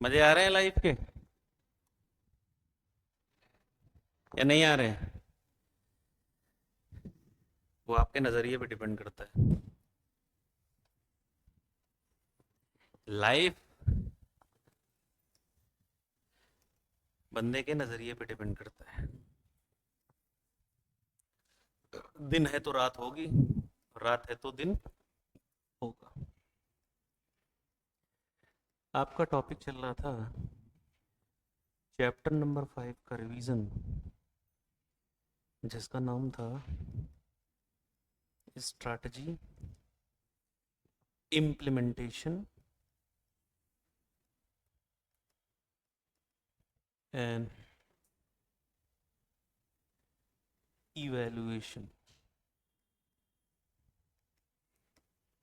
मजे आ रहे हैं लाइफ के या नहीं आ रहे हैं? वो आपके नजरिए पे डिपेंड करता है। लाइफ बंदे के नजरिए पे डिपेंड करता है। दिन है तो रात होगी, रात है तो दिन होगा। आपका टॉपिक चल रहा था चैप्टर नंबर 5 का रिवीजन, जिसका नाम था strategy, implementation and evaluation.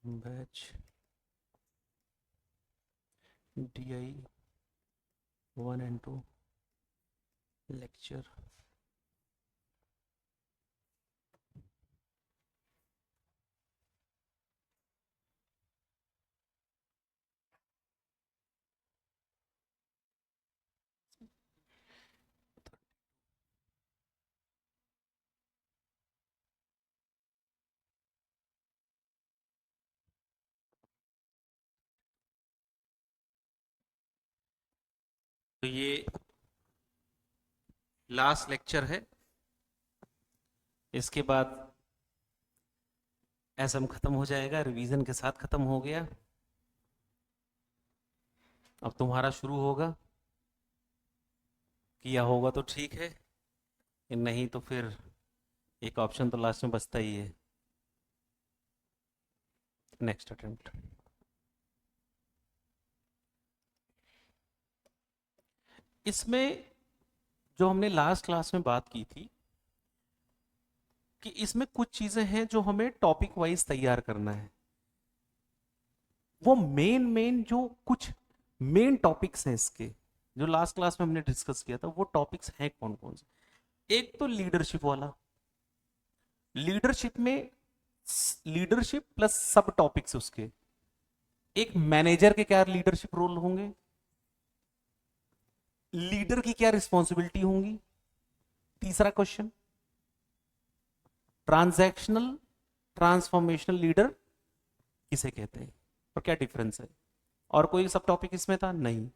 Batch DI 1 and 2 lecture. तो ये लास्ट लेक्चर है। इसके बाद एसएम खत्म हो जाएगा, रिवीजन के साथ खत्म हो गया। अब तुम्हारा शुरू होगा। किया होगा तो ठीक है, नहीं तो फिर एक ऑप्शन तो लास्ट में बचता ही है, नेक्स्ट अटेम्प्ट। इसमें जो हमने लास्ट क्लास में बात की थी कि इसमें कुछ चीजें हैं जो हमें टॉपिक वाइज तैयार करना है। वो मेन मेन जो कुछ मेन टॉपिक्स हैं इसके, जो लास्ट क्लास में हमने डिस्कस किया था, वो टॉपिक्स हैं कौन कौन से। एक तो लीडरशिप वाला। लीडरशिप में लीडरशिप प्लस सब टॉपिक्स उसके। एक मैनेजर के क्या लीडरशिप रोल होंगे, लीडर की क्या रिस्पॉन्सिबिलिटी होंगी। तीसरा क्वेश्चन, ट्रांजैक्शनल ट्रांसफॉर्मेशनल लीडर किसे कहते हैं और क्या डिफरेंस है। और कोई सब टॉपिक इसमें था नहीं,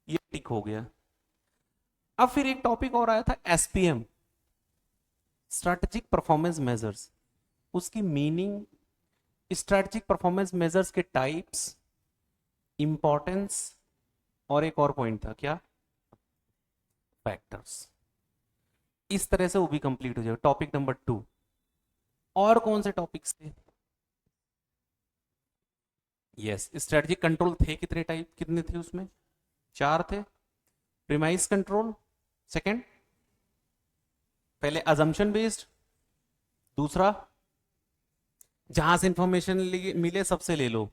ये टिक हो गया। अब फिर एक टॉपिक और आया था SPM, स्ट्रैटेजिक परफॉर्मेंस मेजर्स। उसकी मीनिंग, स्ट्रैटेजिक परफॉर्मेंस मेजर्स के टाइप्स, इंपॉर्टेंस, और एक और पॉइंट था क्या, फैक्टर्स। इस तरह से वो भी कंप्लीट हो जाएगा, टॉपिक नंबर 2। और कौन से टॉपिक्स थे? यस, स्ट्रेटजिक कंट्रोल थे कितने टाइप, कितने थे उसमें? 4 थे। प्रीमाइस कंट्रोल सेकंड, पहले अजम्पशन बेस्ड, दूसरा जहां से इंफॉर्मेशन मिले सबसे ले लो,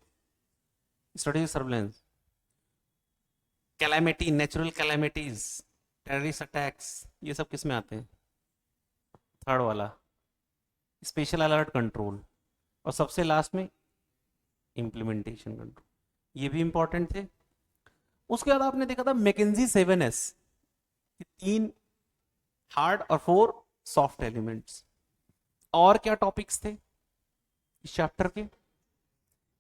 strategic surveillance. Calamity, natural calamities, terrorist attacks, ये सब किस में आते हैं? थर्ड वाला स्पेशल अलर्ट कंट्रोल। और सबसे लास्ट में इम्प्लीमेंटेशन कंट्रोल। ये भी इंपॉर्टेंट थे। उसके बाद आपने देखा था मैकेंजी 7S, 3 हार्ड और 4 सॉफ्ट एलिमेंट्स। और क्या टॉपिक्स थे इस चैप्टर के?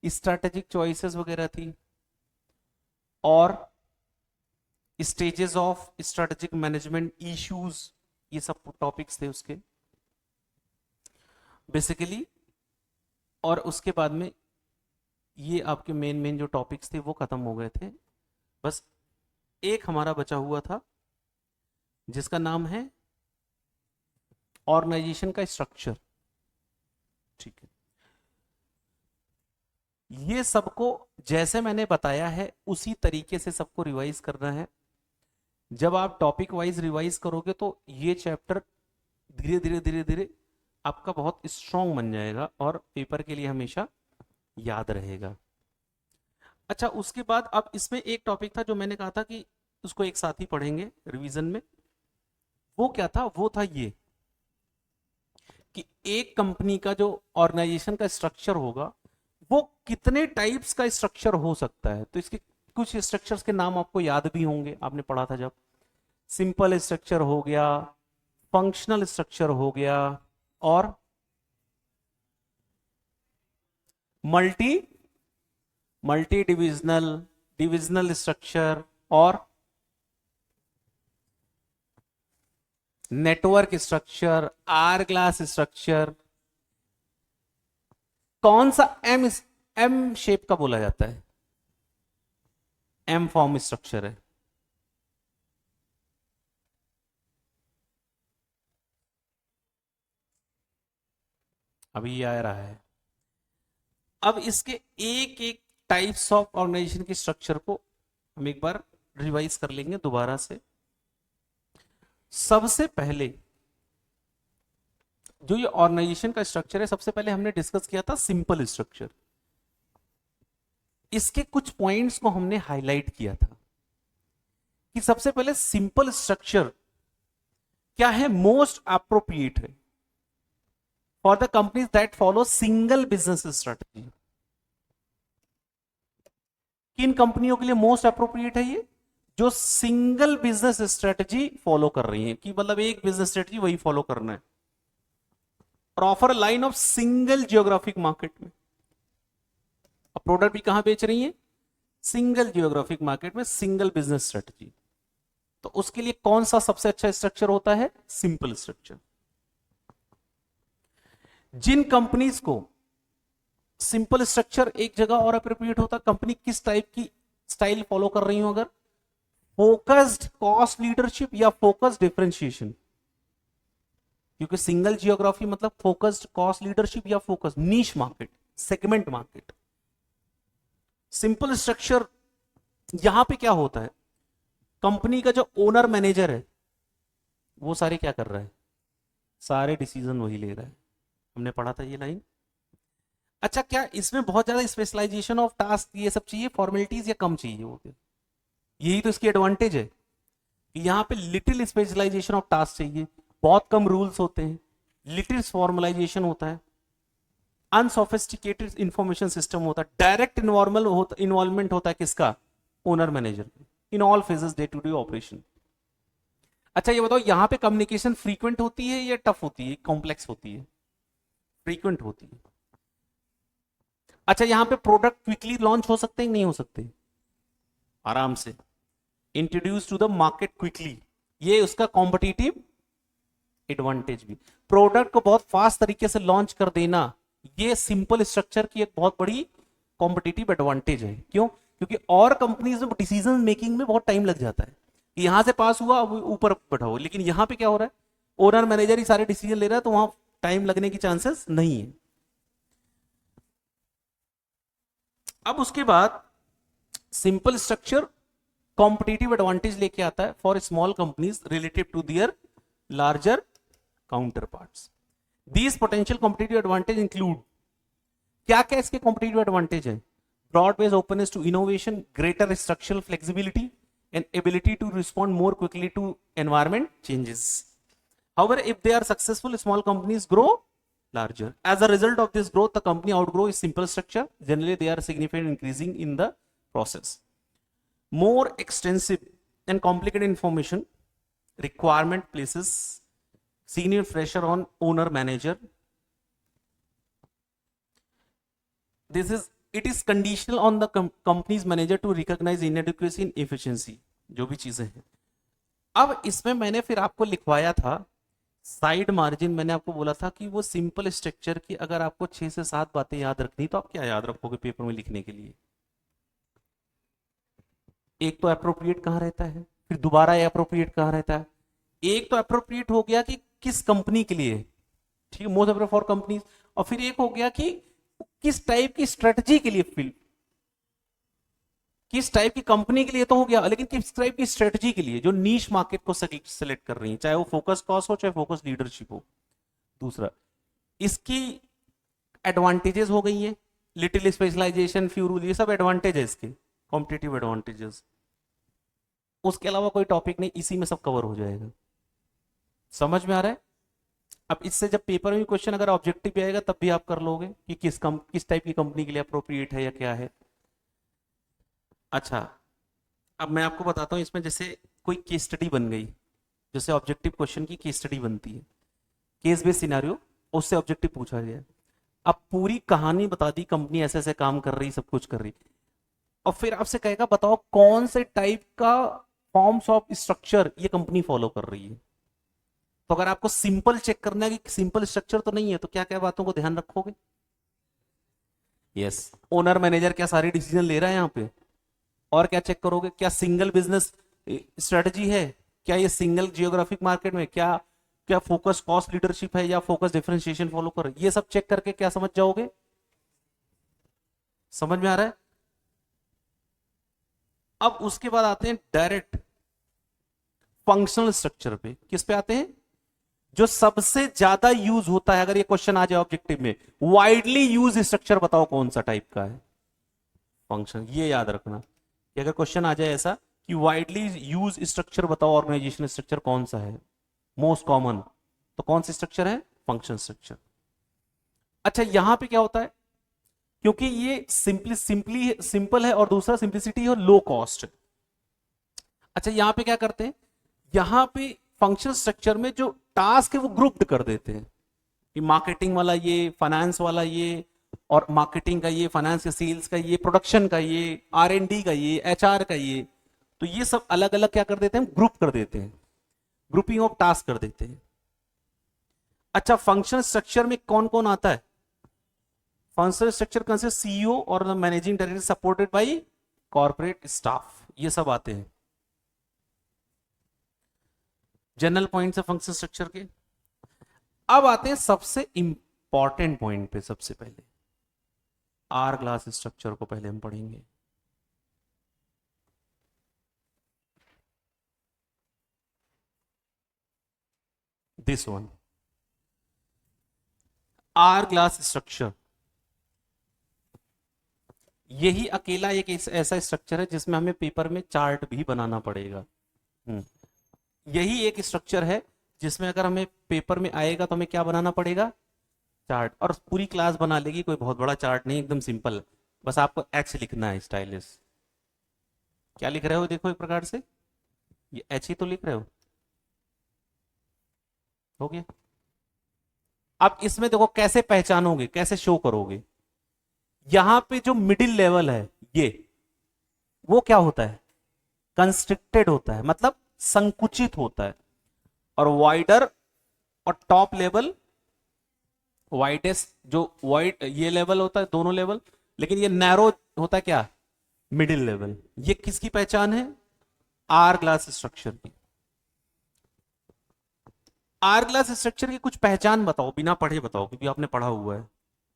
स्ट्रैटेजिक चॉइसेस वगैरह थी, और stages of strategic management issues, ये सब टॉपिक्स थे उसके बेसिकली। और उसके बाद में ये आपके मेन मेन जो टॉपिक्स थे वो खत्म हो गए थे। बस एक हमारा बचा हुआ था जिसका नाम है ऑर्गेनाइजेशन का स्ट्रक्चर। ठीक है, ये सबको जैसे मैंने बताया है उसी तरीके से सबको रिवाइज करना है। जब आप टॉपिक वाइज रिवाइज करोगे तो ये चैप्टर धीरे धीरे धीरे धीरे आपका बहुत स्ट्रांग बन जाएगा और पेपर के लिए हमेशा याद रहेगा। अच्छा, उसके बाद अब इसमें एक टॉपिक था जो मैंने कहा था कि उसको एक साथ ही पढ़ेंगे रिवीजन में। वो क्या था? वो था ये कि एक कंपनी का जो ऑर्गेनाइजेशन का स्ट्रक्चर होगा वो कितने टाइप्स का स्ट्रक्चर हो सकता है। तो इसके कुछ स्ट्रक्चर्स के नाम आपको याद भी होंगे, आपने पढ़ा था जब। सिंपल स्ट्रक्चर हो गया, फंक्शनल स्ट्रक्चर हो गया, और multi multi divisional divisional structure, और network structure, hourglass structure. कौन सा एम शेप का बोला जाता है? एम फॉर्म स्ट्रक्चर है। अभी ये आ रहा है। अब इसके एक एक टाइप्स ऑफ ऑर्गेनाइजेशन के स्ट्रक्चर को हम एक बार रिवाइज कर लेंगे दोबारा से। सबसे पहले जो ये ऑर्गेनाइजेशन का स्ट्रक्चर है, सबसे पहले हमने डिस्कस किया था सिंपल स्ट्रक्चर। इसके कुछ पॉइंट्स को हमने हाईलाइट किया था कि सबसे पहले सिंपल स्ट्रक्चर क्या है, मोस्ट अप्रोप्रिएट है for the companies that follow single business strategy. किन कंपनियों के लिए मोस्ट अप्रोप्रिएट है ये? जो सिंगल बिजनेस स्ट्रेटजी फॉलो कर रही है, कि मतलब एक बिजनेस स्ट्रेटजी वही फॉलो करना है, और offer line of single geographic market में। अब प्रोडक्ट भी कहां बेच रही है? सिंगल जियोग्राफिक मार्केट में, सिंगल बिजनेस स्ट्रेटजी। तो उसके लिए कौन सा सबसे अच्छा स्ट्रक्चर होता है? Simple structure. जिन कंपनीज को सिंपल स्ट्रक्चर एक जगह और अप्रोप्रिएट होता, कंपनी किस टाइप की स्टाइल फॉलो कर रही हो, अगर फोकस्ड कॉस्ट लीडरशिप या फोकस्ड डिफरेंशिएशन, क्योंकि सिंगल जियोग्राफी मतलब फोकस्ड कॉस्ट लीडरशिप या focused niche market, segment market. Simple structure यहां पे क्या होता है, कंपनी का जो ओनर मैनेजर है वो सारे क्या कर रहा है? सारे डिसीजन वही ले रहा है। हमने पढ़ा था ये लाइन। अच्छा, क्या इसमें बहुत ज्यादा स्पेशलाइजेशन ऑफ टास्क ये सब चाहिए, फॉर्मेलिटीज, या कम चाहिए? वो यही तो इसकी एडवांटेज है कि यहां पे लिटिल स्पेशलाइजेशन ऑफ टास्क चाहिए, बहुत कम रूल्स होते हैं, लिटिल फॉर्मलाइजेशन होता है, अनसोफिस्टिकेटेड इंफॉर्मेशन सिस्टम होता है, डायरेक्ट इन्वॉल्वमेंट होता है किसका? Owner manager in all phases day to day operation. अच्छा ये बताओ, यहां पे कम्युनिकेशन फ्रीक्वेंट होती है या टफ होती है, कॉम्प्लेक्स होती है? फ्रीक्वेंट होती है। अच्छा, यहां पे प्रोडक्ट क्विकली लॉन्च हो सकते हैं, नहीं हो सकते? आराम से introduce to the market quickly, ये उसका कॉम्पिटिटिव एडवांटेज भी। प्रोडक्ट को बहुत फास्ट तरीके से लॉन्च कर देना, ये सिंपल स्ट्रक्चर की एक बहुत बड़ी कॉम्पिटिटिव एडवांटेज है। क्यों? क्योंकि और कंपनीज में डिसीजन मेकिंग में बहुत टाइम लग जाता है, यहां से पास हुआ ऊपर बैठाओ, लेकिन यहां पे क्या हो रहा है, ओनर मैनेजर ही सारे डिसीजन ले रहा है, तो वहां टाइम लगने की चांसेस नहीं है। अब उसके बाद सिंपल स्ट्रक्चर कॉम्पिटिटिव एडवांटेज लेके आता है for small companies relative to their larger counterparts. These potential competitive advantage include, क्या क्या इसके कॉम्पिटिटिव एडवांटेज है? Broad based openness to innovation, greater structural flexibility and ability to respond more quickly to environment changes. However, if they are successful, small companies grow larger. As a result of this growth, the company outgrow its simple structure. Generally, they are significantly increasing in the process. More extensive and complicated information requirement places significant pressure on owner manager. It is conditional on the company's manager to recognize inadequacy and efficiency. जो भी चीजें हैं। अब इसमें मैंने फिर आपको लिखवाया था साइड मार्जिन, मैंने आपको बोला था कि वो सिंपल स्ट्रक्चर की अगर आपको 6 से 7 बातें याद रखनी, तो आप क्या याद रखोगे पेपर में लिखने के लिए? एक तो अप्रोप्रिएट कहां रहता है, फिर दोबारा अप्रोप्रिएट कहां रहता है। एक तो अप्रोप्रिएट हो गया कि किस कंपनी के लिए, ठीक है, मोस्ट अप्रोप्रिएट फॉर कंपनीज, और फिर एक हो गया कि किस टाइप की स्ट्रेटजी के लिए, फिल किस टाइप की कंपनी के लिए तो हो गया, लेकिन किस टाइप की स्ट्रेटजी के लिए, जो नीश मार्केट को सेलेक्ट कर रही है, चाहे वो फोकस कॉस्ट हो, चाहे फोकस लीडरशिप हो। दूसरा, इसकी एडवांटेजेस हो गई है, लिटिल स्पेशलाइजेशन, फ्यू रूल, ये सब एडवांटेज है इसके, कॉम्पिटिटिव एडवांटेजेस। उसके अलावा कोई टॉपिक नहीं, इसी में सब कवर हो जाएगा। समझ में आ रहा है? अब इससे जब पेपर में क्वेश्चन अगर ऑब्जेक्टिव भी आएगा तब भी आप कर लोगे कि किस टाइप की कंपनी के लिए अप्रोप्रिएट है या क्या है। अच्छा, अब मैं आपको बताता हूँ इसमें, जैसे कोई केस स्टडी बन गई, जैसे ऑब्जेक्टिव क्वेश्चन की केस स्टडी बनती है, केस बेस्ड सिनेरियो, उससे ऑब्जेक्टिव पूछा गया। अब पूरी कहानी बता दी, कंपनी ऐसे ऐसे काम कर रही, सब कुछ कर रही, और फिर आपसे कहेगा बताओ कौन से टाइप का फॉर्म्स ऑफ स्ट्रक्चर ये कंपनी फॉलो कर रही है। तो अगर आपको सिंपल चेक करना है कि सिंपल स्ट्रक्चर तो नहीं है, तो क्या क्या बातों को ध्यान रखोगे? यस, ओनर मैनेजर क्या सारी डिसीजन ले रहा है यहाँ पे? और क्या चेक करोगे? क्या सिंगल बिजनेस स्ट्रेटजी है? क्या ये सिंगल जियोग्राफिक मार्केट में, क्या क्या फोकस कॉस्ट लीडरशिप है या फोकस डिफरेंशिएशन फॉलो कर, ये सब चेक करके क्या समझ जाओगे? समझ में आ रहा है? अब उसके बाद आते हैं डायरेक्ट फंक्शनल स्ट्रक्चर पे। किस पे आते हैं? जो सबसे ज्यादा यूज होता है, अगर ये क्वेश्चन आ जाए ऑब्जेक्टिव में, वाइडली यूज स्ट्रक्चर बताओ कौन सा टाइप का है? फंक्शन। ये याद रखना कि अगर क्वेश्चन आ जाए ऐसा कि वाइडली यूज स्ट्रक्चर बताओ, ऑर्गेनाइजेशन स्ट्रक्चर कौन सा है मोस्ट कॉमन, तो कौन सी स्ट्रक्चर है? Function structure. अच्छा, यहां पे क्या होता है, क्योंकि ये सिंपल है और दूसरा सिंप्लिसिटी और लो कॉस्ट है। अच्छा, यहां पे क्या करते हैं, यहां पे फंक्शन स्ट्रक्चर में जो टास्क है वो ग्रुप्ड कर देते हैं कि मार्केटिंग वाला ये, फाइनेंस वाला ये, और मार्केटिंग का ये, फाइनेंस या सेल्स का ये, प्रोडक्शन का ये, R&D का ये, HR का ये, तो ये सब अलग अलग क्या कर देते हैं, ग्रुप कर देते हैं, ग्रुपिंग ऑफ टास्क कर देते हैं। अच्छा, फंक्शन स्ट्रक्चर में कौन कौन आता है? फंक्शन स्ट्रक्चर कंसिस्ट CEO और the managing director supported by corporate staff, ये सब आते हैं जनरल पॉइंट्स है फंक्शन स्ट्रक्चर के। अब आते हैं सबसे इंपॉर्टेंट पॉइंट पे। सबसे पहले आर ग्लास स्ट्रक्चर को पहले हम पढ़ेंगे। This one, hourglass structure, यही अकेला एक ऐसा स्ट्रक्चर है जिसमें हमें पेपर में चार्ट भी बनाना पड़ेगा। यही एक स्ट्रक्चर है जिसमें अगर हमें पेपर में आएगा तो हमें क्या बनाना पड़ेगा? चार्ट। और पूरी क्लास बना लेगी, कोई बहुत बड़ा चार्ट नहीं, एकदम सिंपल, बस आपको H लिखना है स्टाइलिश। क्या लिख रहे हो देखो एक प्रकार से, ये H ही तो लिख रहे हो गया। अब इसमें देखो कैसे पहचानोगे, कैसे शो करोगे। यहां पे जो मिडिल लेवल है ये, वो क्या होता है? कंस्ट्रिक्टेड होता है, मतलब संकुचित होता है। और वाइडर और टॉप लेवल, वाइडेस्ट जो वाइड ये लेवल होता है, दोनों लेवल, लेकिन ये नैरो होता है क्या? Middle level. ये किसकी पहचान है? आर ग्लास स्ट्रक्चर की। आर ग्लास स्ट्रक्चर की कुछ पहचान बताओ, बिना पढ़े बताओ, क्योंकि आपने पढ़ा हुआ है,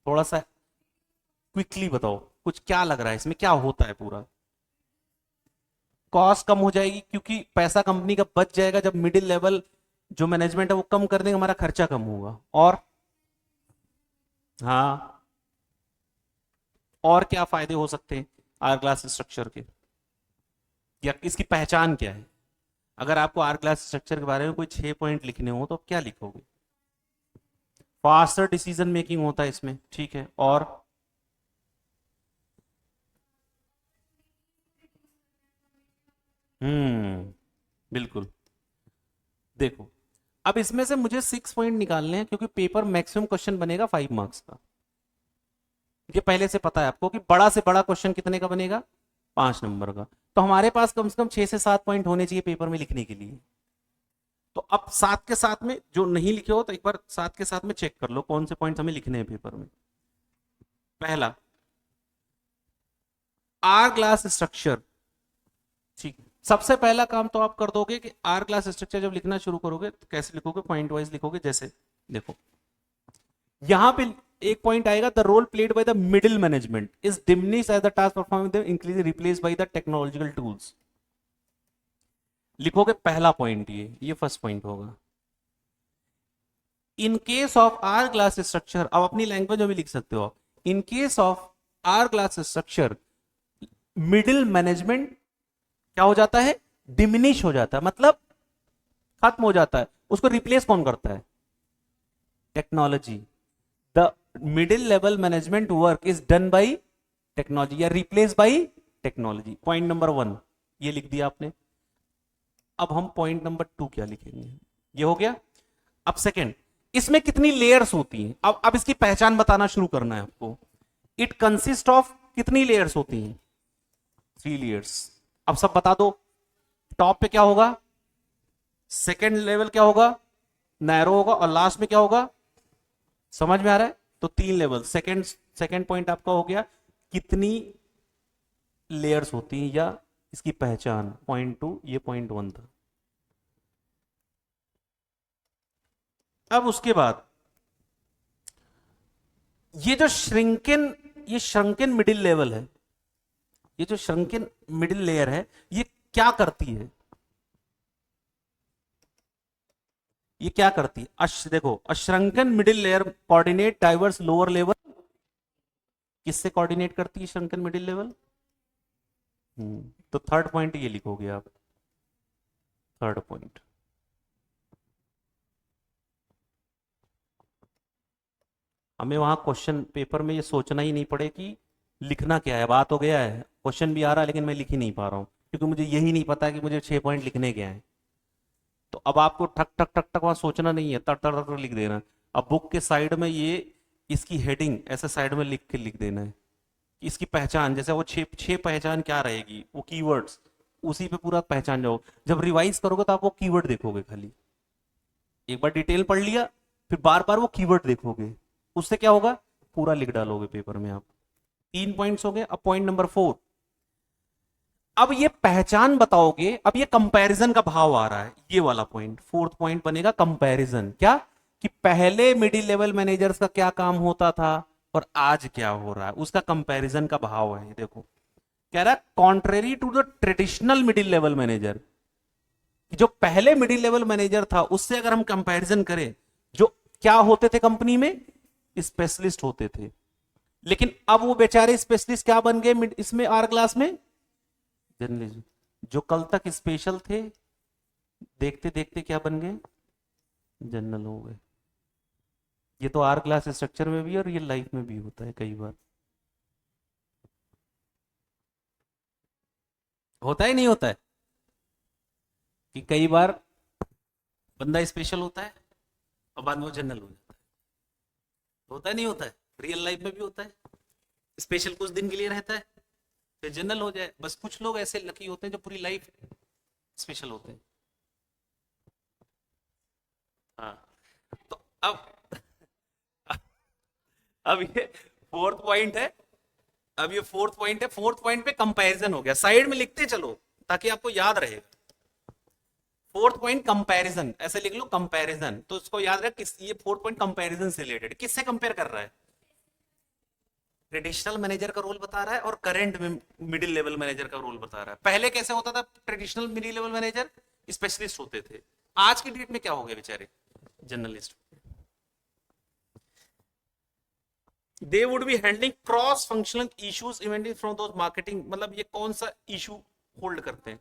थोड़ा सा क्विकली बताओ, कुछ क्या लग रहा है इसमें, क्या होता है पूरा? कॉस्ट कम हो जाएगी क्योंकि पैसा कंपनी का बच जाएगा जब मिडिल लेवल जो मैनेजमेंट है वो कम कर देंगे, हमारा खर्चा कम होगा। और हाँ, और क्या फायदे हो सकते हैं आर ग्लास स्ट्रक्चर के, या इसकी पहचान क्या है? अगर आपको आर ग्लास स्ट्रक्चर के बारे में कोई 6 पॉइंट लिखने हो तो आप क्या लिखोगे? फास्टर डिसीजन मेकिंग होता है इसमें, ठीक है, और बिल्कुल। देखो, अब इसमें से मुझे 6 पॉइंट निकालने हैं क्योंकि पेपर मैक्सिमम क्वेश्चन बनेगा 5 मार्क्स का। ये पहले से पता है आपको कि बड़ा से बड़ा क्वेश्चन कितने का बनेगा? 5 नंबर का। तो हमारे पास कम से कम 6 से 7 पॉइंट होने चाहिए पेपर में लिखने के लिए। तो अब साथ के साथ में जो नहीं लिखे हो तो एक बार साथ के साथ में चेक कर लो कौन से पॉइंट हमें लिखने हैं पेपर में। पहला, आर ग्लास स्ट्रक्चर, ठीक। सबसे पहला काम तो आप कर दोगे कि आर ग्लास स्ट्रक्चर जब लिखना शुरू करोगे तो कैसे लिखोगे? पॉइंट वाइज लिखोगे। जैसे देखो, यहां पे एक पॉइंट आएगा, the role played by the middle management is diminish as the task performing the increase replace by the technological tools. लिखोगे पहला पॉइंट, ये फर्स्ट पॉइंट होगा। In case of hourglass structure, अब अपनी लैंग्वेज में भी लिख सकते हो, in case of hourglass structure middle management क्या हो जाता है? डिमिनिश हो जाता है, मतलब खत्म हो जाता है। उसको रिप्लेस कौन करता है? Technology. The middle level management work is done by technology या replace by technology. Point number 1। ये लिख दिया आपने। अब हम पॉइंट नंबर 2 क्या लिखेंगे, ये हो गया। अब सेकंड, इसमें कितनी लेयर्स होती हैं, अब इसकी पहचान बताना शुरू करना है आपको। इट कंसिस्ट ऑफ, कितनी लेयर्स होती हैं, 3 लेयर्स। अब सब बता दो, टॉप पे क्या होगा, सेकंड लेवल क्या होगा, नैरो होगा, और लास्ट में क्या होगा, समझ में आ रहा है। तो 3 लेवल। सेकंड पॉइंट आपका हो गया, कितनी लेयर्स होती हैं या इसकी पहचान, पॉइंट 2, ये पॉइंट 1 था। अब उसके बाद ये श्रंकन मिडिल लेवल है, ये जो श्रंकन मिडिल लेयर है, ये क्या करती है, ये क्या करती है, देखो, अश्रंकन middle layer coordinate diverse lower level, किससे कोऑर्डिनेट करती है श्रंकन मिडिल लेवल। तो थर्ड पॉइंट ये लिखोगे आप, थर्ड पॉइंट। हमें वहां क्वेश्चन पेपर में ये सोचना ही नहीं पड़े कि लिखना क्या है, बात हो गया है, क्वेश्चन भी आ रहा है लेकिन मैं लिख ही नहीं पा रहा हूं, क्योंकि मुझे यही नहीं पता कि मुझे 6 पॉइंट लिखने क्या है। तो अब आपको ठक ठक ठक ठक वहां सोचना नहीं है, तड़ तड़ तड़ लिख देना। अब बुक के साइड में ये इसकी हेडिंग ऐसे साइड में लिख के लिख देना है, इसकी पहचान, जैसे वो छह पहचान क्या रहेगी, वो कीवर्ड्स, उसी पे पूरा पहचान जाओ। जब रिवाइज करोगे तो आप वो कीवर्ड देखोगे, खाली एक बार डिटेल पढ़ लिया, फिर बार बार वो कीवर्ड देखोगे, उससे क्या होगा, पूरा लिख डालोगे पेपर में आप। 3 पॉइंट्स हो गए। अब पॉइंट नंबर 4, अब ये पहचान बताओगे, अब ये कंपैरिजन का भाव आ रहा है, ये वाला पॉइंट, फोर्थ पॉइंट बनेगा कंपैरिजन। क्या, कि पहले मिडिल लेवल मैनेजर्स का क्या काम होता था और आज क्या हो रहा है, उसका कंपैरिजन का भाव है। देखो कह रहा है, contrary to the traditional middle level manager, जो पहले मिडिल लेवल मैनेजर था उससे अगर हम कंपैरिजन करें, जो क्या होते थे कंपनी में, स्पेशलिस्ट होते थे, लेकिन अब वो बेचारे स्पेशलिस्ट क्या बन गए इसमें, आर क्लास में जर्नलिज्म। जो कल तक स्पेशल थे, देखते देखते क्या बन गए, जनरल हो गए। ये तो आर क्लास स्ट्रक्चर में भी और रियल लाइफ में भी होता है, कई बार होता है, नहीं होता है कि कई बार बंदा स्पेशल होता है और बाद में वो जनरल हो जाता है, होता है, नहीं होता है, रियल लाइफ में भी होता है। स्पेशल कुछ दिन के लिए रहता है, फिर जनरल हो जाए। बस कुछ लोग ऐसे लकी होते हैं जो पूरी लाइफ स्पेशल होते हैं। हाँ, तो अब ये फोर्थ पॉइंट है, अब ये फोर्थ पॉइंट है। फोर्थ पॉइंट पे कंपैरिजन हो गया, साइड में लिखते चलो ताकि आपको याद रहे। फोर्थ पॉइंट कंपैरिजन, ऐसे लिख लो कंपैरिजन, तो इसको याद रख, ये फोर्थ पॉइंट कंपैरिजन से रिलेटेड, किससे कंपेयर कर रहा है, ट्रेडिशनल मैनेजर का रोल बता रहा है और करंट मिडिल लेवल मैनेजर का रोल बता रहा है। पहले कैसे होता था, traditional middle level manager specialist होते थे, आज की डेट में क्या हो गए बेचारे, journalist. They would be handling cross functional issues eventing from those marketing, मतलब ये कौन सा इशू होल्ड करते हैं,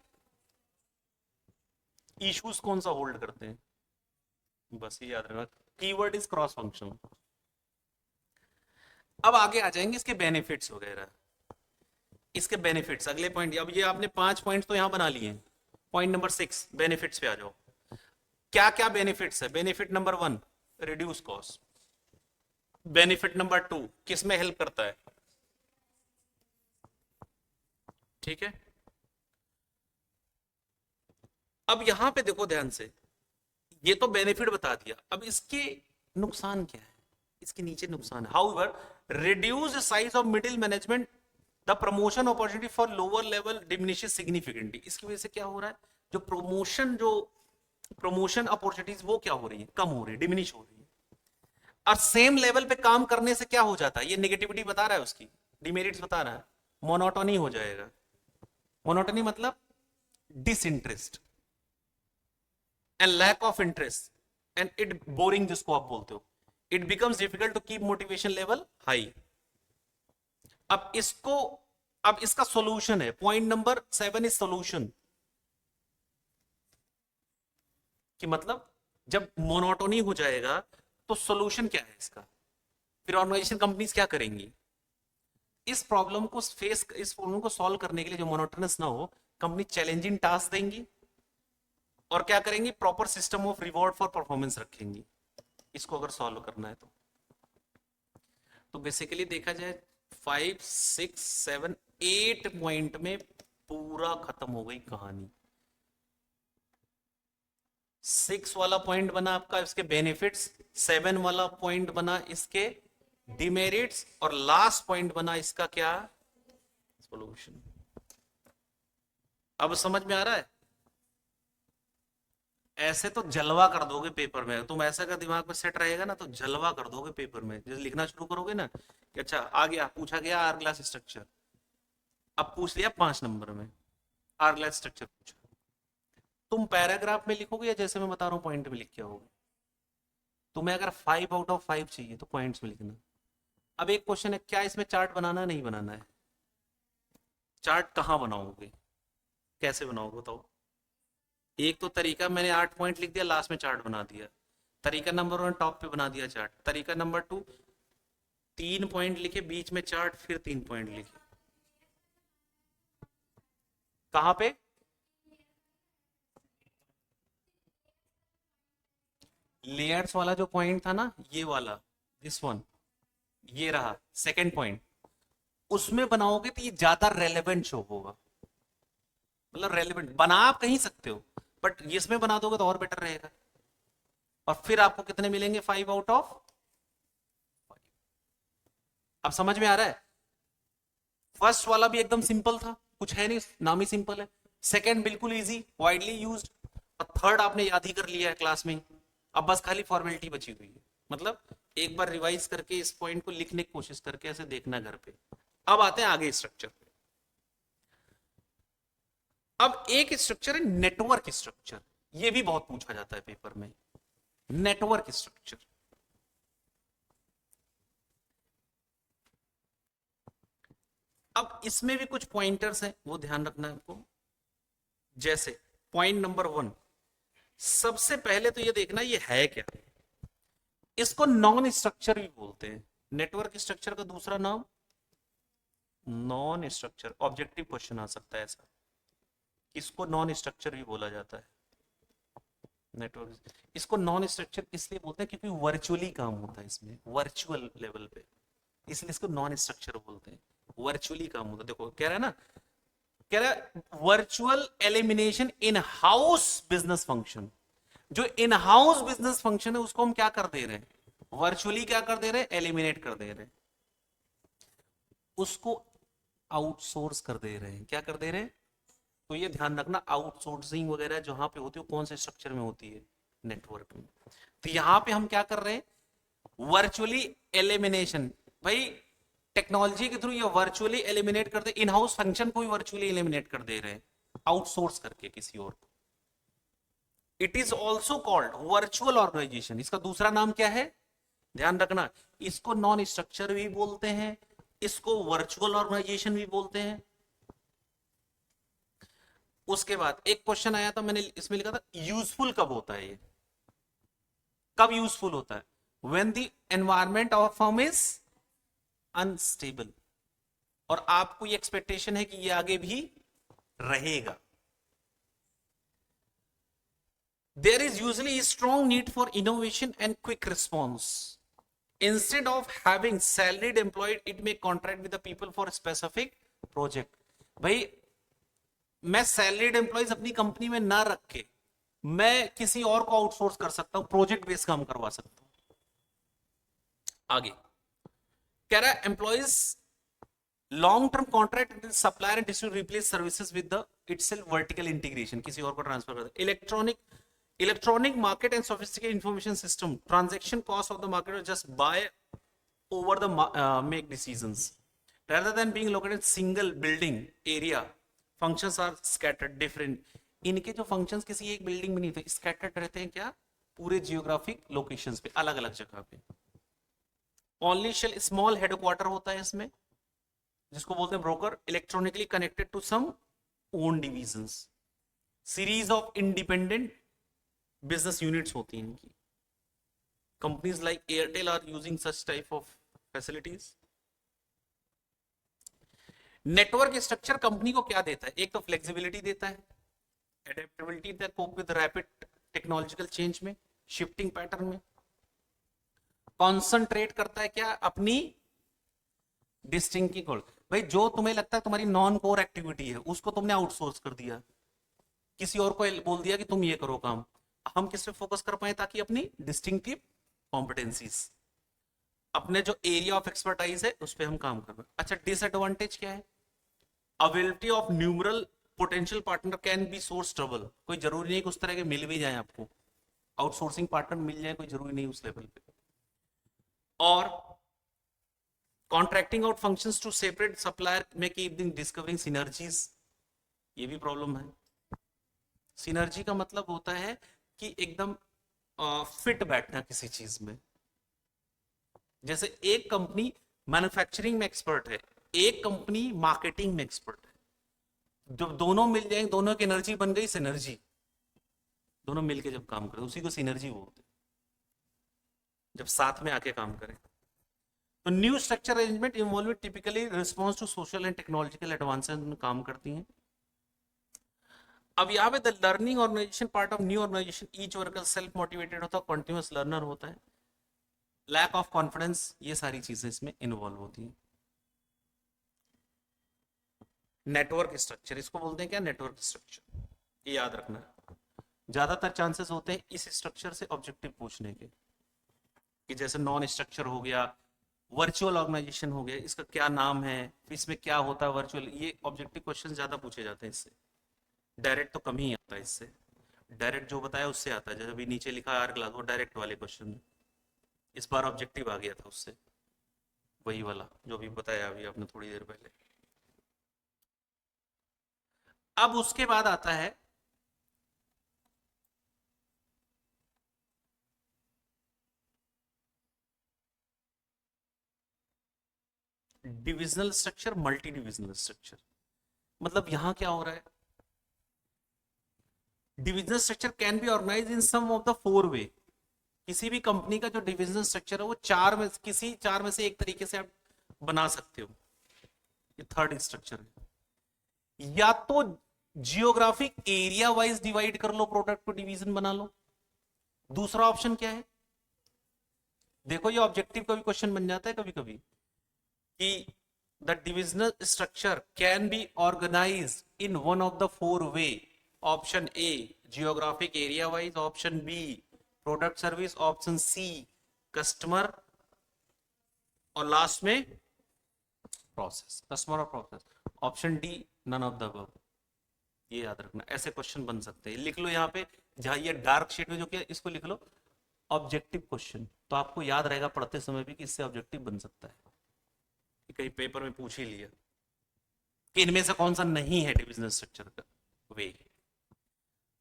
इश्यूज कौन सा होल्ड करते हैं, बस ये याद रखना, कीवर्ड इज क्रॉस फंक्शनल। अब आगे आ जाएंगे इसके बेनिफिट्स वगैरह, इसके बेनिफिट्स अगले पॉइंट। अब ये आपने 5 पॉइंट्स तो यहां बना लिए हैं। पॉइंट नंबर 6, बेनिफिट्स पे आ जाओ। क्या क्या बेनिफिट्स है, benefit number 1, reduce cost. Benefit number 2, किस में हेल्प करता है, ठीक है। अब यहां पे देखो ध्यान से, ये तो बेनिफिट बता दिया, अब इसके नुकसान क्या है, इसके नीचे नुकसान है। However reduce size of middle management, the promotion opportunity for lower level diminishes significantly. इसकी वजह से क्या हो रहा है, जो प्रमोशन अपॉर्चुनिटीज वो क्या हो रही है, कम हो रही है, डिमिनिश हो रही है। और सेम लेवल पे काम करने से क्या हो जाता है, ये नेगेटिविटी बता रहा है, उसकी डिमेरिट्स बता रहा है, मोनोटोनी हो जाएगा। मोनोटोनी मतलब disinterest and lack of interest and it boring, जिसको आप बोलते हो, it becomes difficult to keep motivation level high. अब इसका सॉल्यूशन है, पॉइंट नंबर 7 इज सॉल्यूशन, कि मतलब जब मोनोटोनी हो जाएगा तो सॉल्यूशन क्या है इसका, फिर ऑर्गेनाइजेशन कंपनीज क्या करेंगी, इस प्रॉब्लम को सॉल्व करने के लिए, जो मोनोटोनस ना हो, कंपनी चैलेंजिंग टास्क देंगी और क्या करेंगी, proper system of reward for performance रखेंगी, इसको अगर सॉल्व करना है तो बेसिकली देखा जाए 5 6 7 8 पॉइंट में पूरा खत्म हो गई कहानी। 6 वाला पॉइंट बना आपका इसके बेनिफिट्स, 7 वाला पॉइंट बना इसके डिमेरिट्स, और लास्ट पॉइंट बना इसका क्या, सॉल्यूशन। अब समझ में आ रहा है? ऐसे तो जलवा कर दोगे पेपर में, तुम ऐसा का दिमाग में सेट रहेगा ना तो जलवा कर दोगे पेपर में, जैसे लिखना शुरू करोगे ना कि अच्छा आ गया, पूछा गया आर ग्लास स्ट्रक्चर, अब पूछ लिया 5 नंबर में आर ग्लास स्ट्रक्चर पूछा, तुम पैराग्राफ में लिखोगे या जैसे मैं बता रहा हूं पॉइंट में लिख के आओगे? तुम्हें अगर 5 आउट ऑफ 5 चाहिए तो पॉइंट्स में लिखना। अब एक क्वेश्चन है, क्या इसमें चार्ट बनाना नहीं बनाना है? चार्ट कहां बनाओगे, कैसे बनाओगे बताओ? एक तो तरीका, मैंने 8 पॉइंट लिख दिया, लास्ट में चार्ट बना दिया। तरीका नंबर 1 टॉप पे बना दिया चार्ट। तरीका नंबर 2 3 पॉइंट लिखे, बीच में चार्ट, फिर 3 पॉइंट लिखे। कहां पे? लेयर्स वाला जो पॉइंट था ना, ये वाला, दिस वन, ये रहा सेकंड पॉइंट, उसमें बनाओगे तो ये ज्यादा रेलेवेंट शो होगा। मतलब रेलेवेंट बना आप कहीं सकते हो, बट इसमें बना दोगे तो और बेटर रहेगा। और फिर आपको कितने मिलेंगे, 5 आउट ऑफ 5। अब समझ में आ रहा है? फर्स्ट वाला भी एकदम सिंपल था, कुछ है नहीं, नाम ही सिंपल है। सेकंड बिल्कुल इजी, वाइडली यूज्ड, और थर्ड आपने याद ही कर लिया है क्लास में। अब बस खाली फॉर्मेलिटी बची हुई है, मतलब एक बार रिवाइज करके इस पॉइंट को लिखने की कोशिश करके ऐसे देखना घर पे। अब आते हैं आगे स्ट्रक्चर पे। अब एक स्ट्रक्चर है नेटवर्क स्ट्रक्चर, ये भी बहुत पूछा जाता है पेपर में। नेटवर्क स्ट्रक्चर, अब इसमें भी कुछ पॉइंटर्स हैं, वो ध्यान रखना है आपको। जैसे पॉइंट नंबर 1, सबसे पहले तो ये देखना ये है क्या। इसको नॉन स्ट्रक्चर भी बोलते हैं। नेटवर्क स्ट्रक्चर का दूसरा नाम नॉन स्ट्रक्चर। ऑब्जेक्टिव क्वेश्चन आ सकता है ऐसा, इसको नॉन स्ट्रक्चर भी बोला जाता है। नेटवर्क, इसको नॉन स्ट्रक्चर इसलिए बोलते हैं क्योंकि वर्चुअली काम होता है इसमें, वर्चुअल लेवल पे, इसलिए इसको नॉन स्ट्रक्चर बोलते हैं। वर्चुअली काम होता है, देखो कह रहा है ना, कह रहा है virtual elimination in house business function. जो इन हाउस बिजनेस फंक्शन है उसको हम क्या कर दे रहे हैं, वर्चुअली क्या कर दे रहे हैं, एलिमिनेट कर दे रहे हैं, उसको आउटसोर्स कर दे रहे हैं। क्या कर दे रहे हैं? तो ये ध्यान रखना, आउटसोर्सिंग वगैरह जहां पे होती है कौन से स्ट्रक्चर में होती है, नेटवर्क में। तो यहां पे हम क्या कर रहे हैं, वर्चुअली एलिमिनेशन। भाई टेक्नोलॉजी के थ्रू ये वर्चुअली एलिमिनेट कर दे, इन हाउस फंक्शन को भी वर्चुअली एलिमिनेट कर दे रहे हैं, आउटसोर्स करके किसी और को। It is also called virtual organisation. इसका दूसरा नाम क्या है, ध्यान रखना, इसको नॉन स्ट्रक्चर भी बोलते हैं, इसको वर्चुअल ऑर्गेनाइजेशन भी बोलते हैं। उसके बाद एक क्वेश्चन आया था, मैंने इसमें लिखा था यूजफुल कब होता है, ये कब यूजफुल होता है, when the environment of firm is unstable. और आपको ये एक्सपेक्टेशन है कि ये आगे भी रहेगा। There is usually a strong need for innovation and quick response. Instead of having salaried employed, it may contract with the people for a specific project. भाई मैं सैलरीड एम्प्लॉइज अपनी कंपनी में ना रख के मैं किसी और को आउटसोर्स कर सकता हूं, प्रोजेक्ट बेस्ड काम करवा सकता हूं। आगे कह रहा है employees long term contract supplier and distributor replace services with the itself vertical integration, किसी और को ट्रांसफर कर दे। Electronic market and sophisticated information system, transaction cost of the market just buy over the make decisions rather than being located in single building area. Functions are scattered different. इनके जो functions किसी एक building में नहीं थे, scattered रहते हैं क्या, पूरे geographic locations पे, अलग अलग जगह पे। Only shell small headquarter होता है इसमें, जिसको बोलते हैं broker, electronically connected to some own divisions. Series of independent business units होती हैं इनकी। Companies like Airtel are using such type of facilities. Network structure company को क्या देता है? एक तो फ्लेक्सिबिलिटी देता है, एडेप्टेबिलिटी देता है, cope with rapid technological change में, शिफ्टिंग पैटर्न में। कॉन्सेंट्रेट करता है क्या? अपनी डिस्टिंक्टिंग गोल। भाई जो तुम्हें लगता है तुम्हारी नॉन कोर एक्टिविटी है उसको तुमने आउटसोर्स कर दिया, किसी और को बोल दिया कि तुम ये करो काम। हम किस पे फोकस कर पाए? ताकि अपनी डिस्टिंक्टिव कॉम्पिटेंसीज, अपने जो एरिया ऑफ एक्सपर्टाइज है उस पर हम काम कर रहे हैं। अच्छा, डिसएडवांटेज क्या है? Availability of numeral potential partner can be source trouble. कोई जरूरी नहीं कि उस तरह के मिल भी जाए आपको, आउटसोर्सिंग पार्टनर मिल जाए, कोई जरूरी नहीं उस लेवल पे। और contracting out functions to separate supplier में कीप डिस्कवरिंग सिनर्जीज, ये भी प्रॉब्लम है। सिनर्जी का मतलब होता है कि एकदम फिट बैठना किसी चीज में। जैसे एक कंपनी मैन्युफैक्चरिंग में एक्सपर्ट है, एक कंपनी मार्केटिंग में एक्सपर्ट है, जब दोनों मिल जाएंगे, दोनों की एनर्जी बन गई सिनर्जी। दोनों मिलके जब काम करें उसी को सिनर्जी बोलते हैं, जब साथ में आके काम करें। तो new structure arrangement involve typically response to social and technological advances में काम करती हैं। अब यहाँ पे the learning organisation part of new organisation, each worker self motivated होता है, कंटिन्यूअस लर्नर होता है, लैक ऑफ कॉन्फिडेंस, ये सारी चीजें इसमें इन्वॉल्व होती हैं। नेटवर्क स्ट्रक्चर, इसको बोलते हैं क्या? नेटवर्क स्ट्रक्चर, ये याद रखना। ज्यादातर चांसेस होते हैं इस स्ट्रक्चर से ऑब्जेक्टिव पूछने के, कि जैसे नॉन स्ट्रक्चर हो गया, वर्चुअल ऑर्गेनाइजेशन हो गया, इसका क्या नाम है, इसमें क्या होता है वर्चुअल, ये ऑब्जेक्टिव क्वेश्चन ज्यादा पूछे जाते हैं इससे। डायरेक्ट तो कम ही आता है इससे, डायरेक्ट जो बताया उससे आता है। जैसे अभी नीचे लिखा है आर क्लास, वो डायरेक्ट वाले क्वेश्चन, इस बार ऑब्जेक्टिव आ गया था उससे, वही वाला जो भी बताया अभी आपने थोड़ी देर पहले। अब उसके बाद आता है divisional structure, multi divisional structure. मतलब यहां क्या हो रहा है? Divisional structure can be organize in some of the four way. किसी भी कंपनी का जो डिविजनल स्ट्रक्चर है वो किसी चार में से एक तरीके से आप बना सकते हो। ये थर्ड स्ट्रक्चर है। या तो जियोग्राफिक एरिया वाइज डिवाइड कर लो, प्रोडक्ट को डिवीजन बना लो। दूसरा ऑप्शन क्या है? देखो ये ऑब्जेक्टिव का भी क्वेश्चन बन जाता है कभी कभी, कि the divisional structure can be organize in one of the four way. Option A geographic area wise, option B product service, option C customer, और लास्ट में प्रोसेस, कस्टमर और process. Option D none of the above. ये याद रखना, ऐसे question बन सकते हैं। लिख लो यहाँ पे, जहां ये डार्क शेड में जो किया इसको लिख लो ऑब्जेक्टिव क्वेश्चन, तो आपको याद रहेगा पढ़ते समय भी कि इससे ऑब्जेक्टिव बन सकता है। कहीं पेपर में पूछ ही लिया कि इनमें से कौन सा नहीं है डिविजनल स्ट्रक्चर का वे।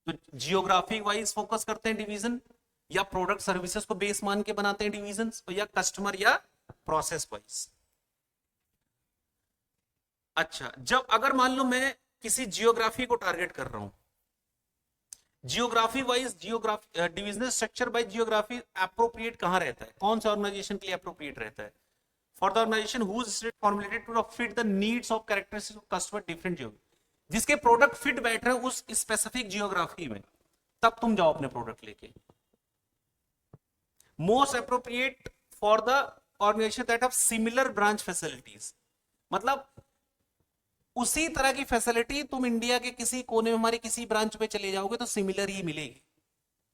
तो जियोग्राफी वाइज फोकस करते हैं डिवीजन, या प्रोडक्ट सर्विसेज को बेस मान के बनाते हैं डिवीजन, या कस्टमर या प्रोसेस वाइज। अच्छा, जब अगर मान लो मैं किसी जियोग्राफी को टारगेट कर रहा हूं, geography wise, geography divisional structure by geography appropriate कहां रहता है, कौन सा ऑर्गेनाइजेशन के लिए अप्रोप्रिएट रहता है? For the organization whose state formulated to fit the needs of characteristics of customer different geography. जिसके प्रोडक्ट फिट बैठ रहे हैं उस स्पेसिफिक जियोग्राफी में, तब तुम जाओ अपने प्रोडक्ट लेके। Most appropriate for the organization that have similar branch facilities. मतलब उसी तरह की फैसिलिटी तुम इंडिया के किसी कोने में हमारे किसी ब्रांच पे चले जाओगे तो सिमिलर ही मिलेगी।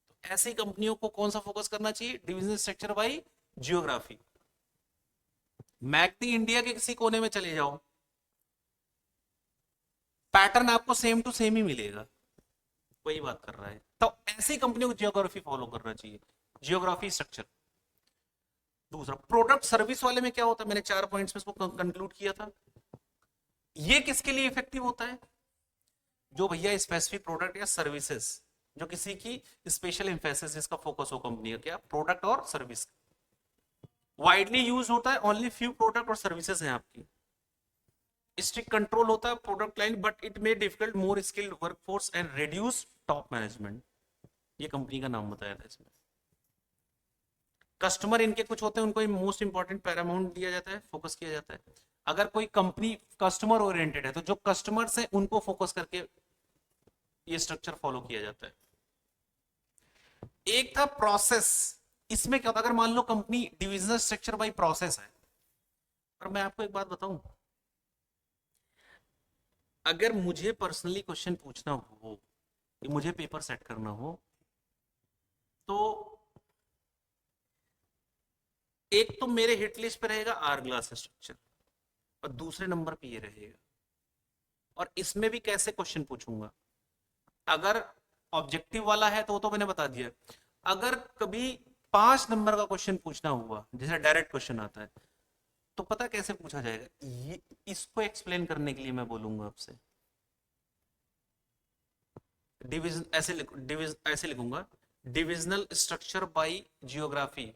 तो ऐसी कंपनियों को कौन सा फोकस करना चाहिए? Divisional structure by geography. McD India के किसी कोने में चले जाओ, पैटर्न आपको सेम टू सेम ही मिलेगा, वही बात कर रहा है। तो ऐसी कंपनियों को जियोग्राफी फॉलो करना चाहिए, जियोग्राफी स्ट्रक्चर। दूसरा प्रोडक्ट सर्विस वाले में क्या होता है, मैंने 4 पॉइंट्स में इसको कंक्लूड किया था। ये किसके लिए इफेक्टिव होता है? जो भैया स्पेसिफिक प्रोडक्ट या सर्विसेज, जो किसी की स्पेशल एम्फेसिस, जिसका फोकस हो कंपनी का, क्या प्रोडक्ट और सर्विस। वाइडली यूज होता है, ओनली फ्यू प्रोडक्ट और सर्विसेज हैं आपकी। स्ट्रिक्ट कंट्रोल होता है product line, but it may difficult more skilled workforce and reduce top management. ये कंपनी का नाम बताया था इसमें। कस्टमर इनके कुछ होते हैं, उनको मोस्ट इंपॉर्टेंट पैरामाउंट दिया जाता है, फोकस किया जाता है। अगर कोई कंपनी कस्टमर ओरिएंटेड है तो जो कस्टमर्स है उनको फोकस करके ये स्ट्रक्चर फॉलो किया जाता है। एक था प्रोसेस। इसमें क्या होता है, अगर मान लो company divisional structure by process है। और मैं आपको एक बात बताऊं, अगर मुझे पर्सनली क्वेश्चन पूछना हो कि मुझे पेपर सेट करना हो, तो एक तो मेरे हिट लिस्ट पे रहेगा आर ग्लास स्ट्रक्चर और दूसरे नंबर पे ये रहेगा। और इसमें भी कैसे क्वेश्चन पूछूंगा, अगर ऑब्जेक्टिव वाला है तो वो तो मैंने बता दिया। अगर कभी 5 नंबर का क्वेश्चन पूछना हुआ, जैसे डायरेक्ट क्वेश्चन आता है, तो पता कैसे पूछा जाएगा, ये इसको एक्सप्लेन करने के लिए मैं बोलूंगा आपसे। डिविजन ऐसे लिखूंगा, divisional structure by geography,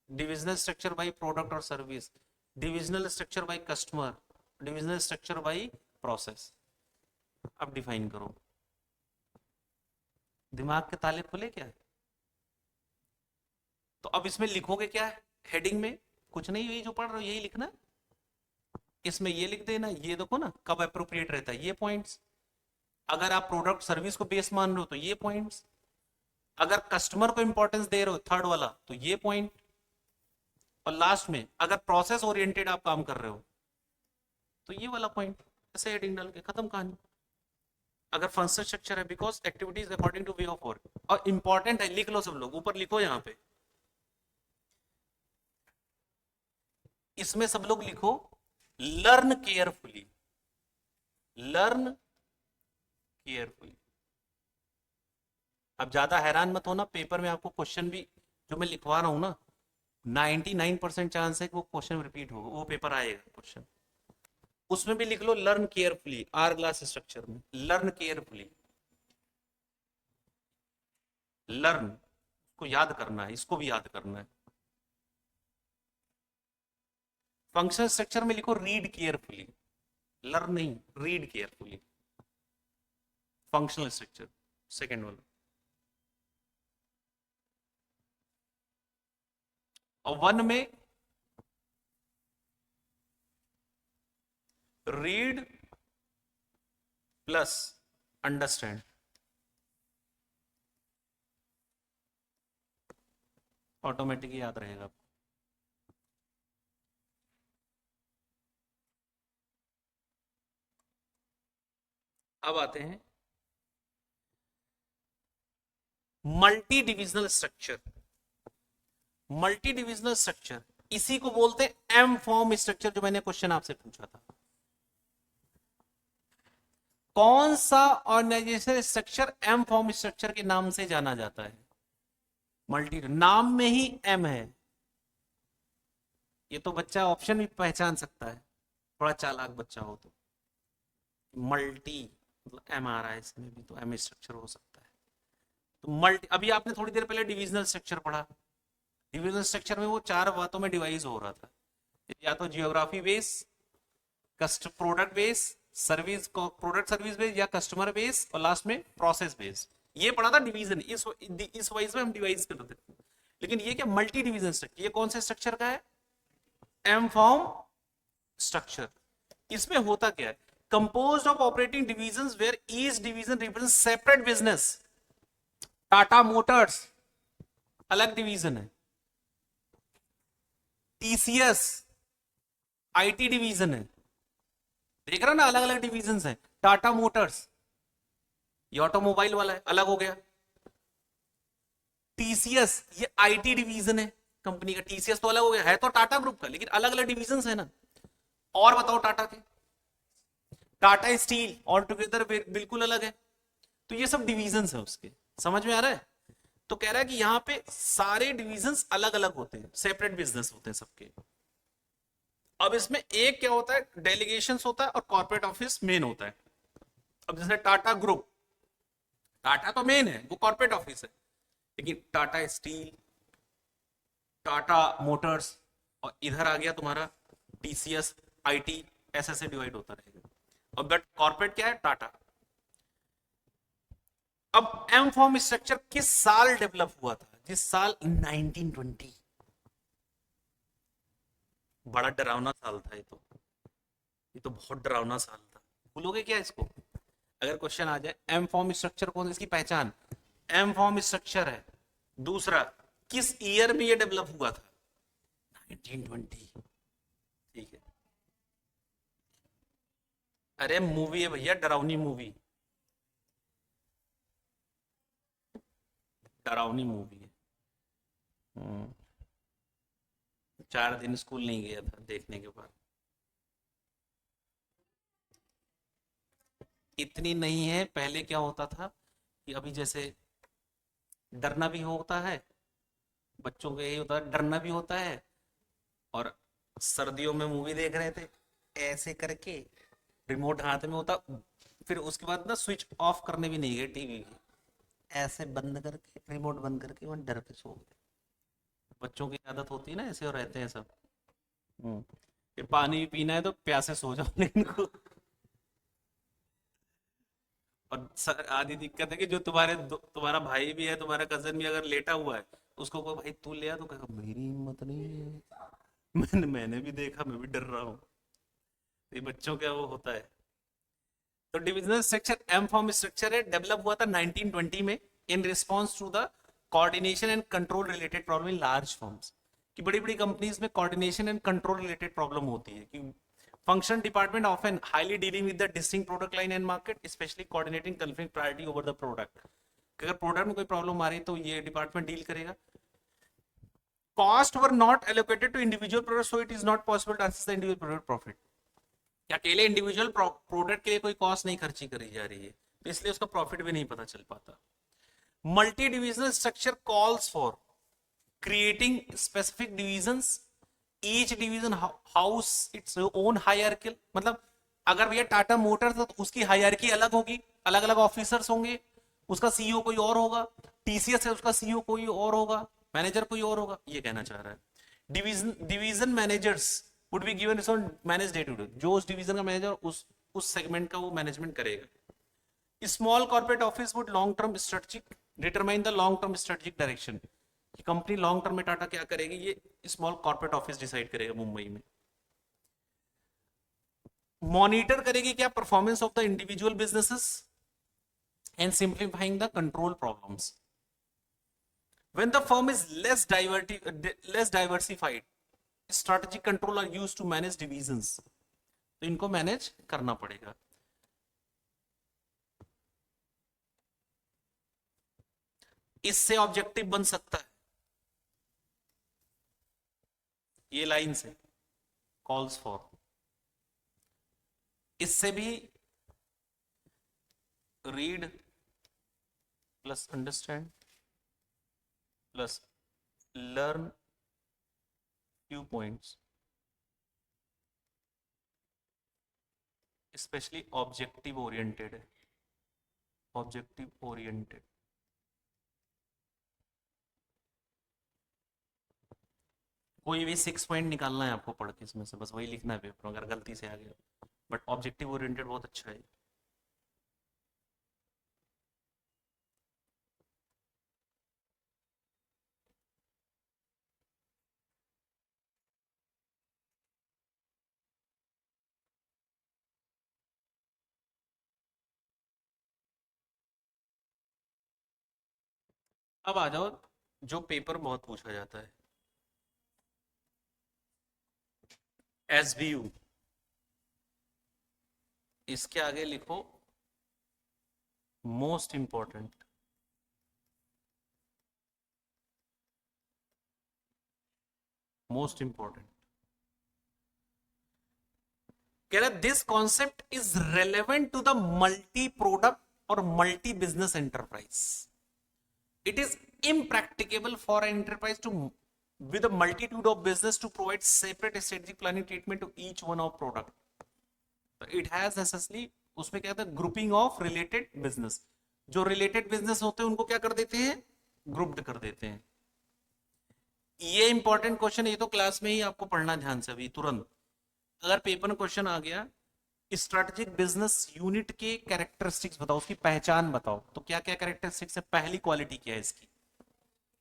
divisional structure by product और service, divisional structure by customer, divisional structure by process. अब डिफाइन करो। दिमाग के ताले खुले क्या? तो अब इसमें लिखोगे क्या है हेडिंग में? कुछ नहीं, यही जो पढ़ रहे हो यही लिखना। इसमें ये लिख देना, ये देखो ना कब अप्रोप्रिएट रहता है, ये पॉइंट्स। अगर आप प्रोडक्ट सर्विस को बेस मान रहे हो तो ये पॉइंट्स। अगर कस्टमर को इंपॉर्टेंस दे रहे हो, थर्ड वाला, तो ये पॉइंट। और लास्ट में अगर प्रोसेस ओरिएंटेड आप काम कर रहे हो तो ये वाला पॉइंट। ऐसे हेडिंग डाल के खत्म कहानी। अगर फंक्शनल स्ट्रक्चर है, because activities according two way of work. और इंपॉर्टेंट है, लिख लो सब लोग, ऊपर लिखो यहां पे, इसमें सब लोग लिखो लर्न केयरफुली, लर्न केयरफुली। अब ज्यादा हैरान मत होना, पेपर में आपको क्वेश्चन भी जो मैं लिखवा रहा हूं ना, 99% चांस है कि वो क्वेश्चन रिपीट होगा, वो पेपर आएगा क्वेश्चन। उसमें भी लिख लो learn carefully, hourglass structure में लर्न केयरफुली। लर्न को याद करना है, इसको भी याद करना है। फंक्शनल स्ट्रक्चर में लिखो रीड केयरफुली, लर्न नहीं, read carefully. Functional structure second वाला। और वन में रीड प्लस अंडरस्टैंड। ऑटोमेटिक याद रहेगा। अब आते हैं multi divisional structure. Multi divisional structure इसी को बोलते हैं एम फॉर्म स्ट्रक्चर, जो मैंने क्वेश्चन आपसे पूछा था। कौन सा organization structure M form structure के नाम से जाना जाता है? मल्टी, नाम में ही एम है। ये तो बच्चा ऑप्शन भी पहचान सकता है, थोड़ा चालाक बच्चा हो तो। मल्टी मतलब एम आ रहा है इसमें भी, तो एम स्ट्रक्चर हो सकता है। तो मल्टी, अभी आपने थोड़ी देर पहले डिविजनल स्ट्रक्चर पढ़ा। डिविजनल स्ट्रक्चर में वो 4 बातों में डिवाइज हो रहा था, या तो जियोग्राफी बेस, कस्ट product base, service product service base, या कस्टमर बेस, और लास्ट में प्रोसेस बेस। ये पढ़ा था डिवीजन, इस वाइज में हम डिवाइज करते थे। लेकिन ये क्या मल्टी डिवीजन स्ट्रक्चर, ये कौन से स्ट्रक्चर का है? M form structure. इसमें होता क्या है, composed of operating divisions where each division represent separate business. Tata Motors अलग डिवीजन है, टीसीएस आईटी डिवीजन है। देख रहा ना, अलग अलग डिवीजन है। टाटा मोटर्स ये ऑटोमोबाइल वाला है, अलग हो गया। टीसीएस ये आईटी डिवीजन है कंपनी का। टीसीएस तो अलग हो गया, है तो टाटा ग्रुप का, लेकिन अलग अलग डिवीजन है ना। और बताओ टाटा के, टाटा स्टील ऑल टुगेदर बिल्कुल अलग है। तो ये सब डिवीजन है उसके, समझ में आ रहा है? तो कह रहा है कि यहां पे सारे डिवीजन्स अलग अलग होते हैं, सेपरेट बिजनेस होते हैं सबके। अब इसमें एक क्या होता है, डेलीगेशन होता है और कॉर्पोरेट ऑफिस मेन होता है। अब जैसे टाटा ग्रुप, टाटा तो मेन है, वो कॉर्पोरेट ऑफिस है, लेकिन टाटा स्टील, टाटा मोटर्स, और इधर आ गया तुम्हारा टीसीएस आईटी, ऐसे से डिवाइड होता रहेगा। और बट कॉर्पोरेट क्या है? टाटा। अब एम फॉर्म स्ट्रक्चर किस साल डेवलप हुआ था? जिस साल 1920। बड़ा डरावना साल था ये तो। ये तो बहुत डरावना साल था, भूलोगे क्या इसको? अगर क्वेश्चन आ जाए एम फॉर्म स्ट्रक्चर कौन, इसकी पहचान एम फॉर्म स्ट्रक्चर है। दूसरा, किस ईयर में ये डेवलप हुआ था? 1920। ठीक है। अरे मूवी है भैया, डरावनी मूवी, डरावनी मूवी है। हम्म, 4 दिन स्कूल नहीं गया था देखने के बाद। इतनी नहीं है, पहले क्या होता था कि अभी जैसे डरना भी होता है, बच्चों को यही होता है, डरना भी होता है। और सर्दियों में मूवी देख रहे थे, ऐसे करके रिमोट हाथ में होता, फिर उसके बाद ना स्विच ऑफ करने भी नहीं गए टीवी के, ऐसे बंद करके रिमोट बंद करके वहां डर के सो गए। बच्चों की आदत होती है ना, ऐसे और रहते हैं सब। हम्म। ये पानी भी पीना है तो प्यासे सो जाओ इनको। और आधी दिक्कत है कि जो तुम्हारा भाई भी है, तुम्हारा कजन भी अगर लेटा हुआ है, उसको कोई भाई तू ले आ, तो कहेगा मेरी हिम्मत नहीं है। मैंने भी देखा, मैं भी डर रहा हूँ। ये बच्चों का वो होता है। तो divisional structure M form structure है, डेवलप हुआ था 1920 में in response to the coordination and control related problem in large firms. कि बड़ी बड़ी कंपनीज में coordination and control related problem होती है कि function department often highly dealing with the distinct product line and market, especially coordinating conflict priority over the product। अगर product में कोई प्रॉब्लम आ रही है तो ये डिपार्टमेंट डील करेगा। Cost were not allocated to individual product, so it is not possible to access the individual product profit. अकेले इंडिविजुअल प्रोडक्ट के लिए कोई कॉस्ट नहीं खर्ची करी जा रही है, तो इसलिए उसका प्रॉफिट भी नहीं पता चल पाता। Multi divisional structure calls for creating specific divisions, each division house its own hierarchy। मतलब अगर भैया टाटा मोटर्स है तो उसकी हायरार्की अलग होगी, अलग अलग ऑफिसर्स होंगे, उसका सीईओ कोई और होगा। टीसीएस है, उसका सीईओ कोई और होगा, मैनेजर कोई और होगा, ये कहना चाह रहा है। Division managers would be given manage day to day, जो उस डिवीजन का मैनेजर उस सेगमेंट का वो मैनेजमेंट करेगा। Small corporate office would long term strategic determine the long term strategic direction. Company long term में टाटा क्या करेगी, ये स्मॉल कॉर्पोरेट ऑफिस डिसाइड करेगा मुंबई में। मॉनिटर करेगी क्या performance of the individual businesses and simplifying the control problems. When the firm is less diversified, strategic control are used to manage divisions. तो इनको मैनेज करना पड़ेगा। इससे ऑब्जेक्टिव बन सकता है, ये लाइन से कॉल्स फॉर, इससे भी read plus understand plus learn few points, specially objective oriented है, ऑब्जेक्टिव ओरिएंटेड। कोई भी 6 पॉइंट निकालना है आपको पढ़ के, इसमें से बस वही लिखना है पेपर, अगर गलती से आ गया। बट ऑब्जेक्टिव ओरिएंटेड बहुत अच्छा है। अब आ जाओ जो पेपर बहुत पूछा जाता है, एसबीयू। इसके आगे लिखो मोस्ट इंपॉर्टेंट, मोस्ट इंपॉर्टेंट। कह रहा this concept is relevant to the multi product और multi business enterprise. It is impracticable for an enterprise to with a multitude of business to provide separate strategic planning treatment to each one of product। तो it has necessarily, उसमें क्या था, grouping of related business. जो related business होते हैं उनको क्या कर देते हैं, ग्रुप्ड कर देते हैं। ये इंपॉर्टेंट क्वेश्चन, ये तो क्लास में ही आपको पढ़ना ध्यान से अभी तुरंत। अगर पेपर में क्वेश्चन आ गया स्ट्रेटेजिक बिजनेस यूनिट के कैरेक्टरिस्टिक्स बताओ, उसकी पहचान बताओ, तो क्या क्या कैरेक्टरिस्टिक्स है, पहली क्वालिटी क्या है इसकी,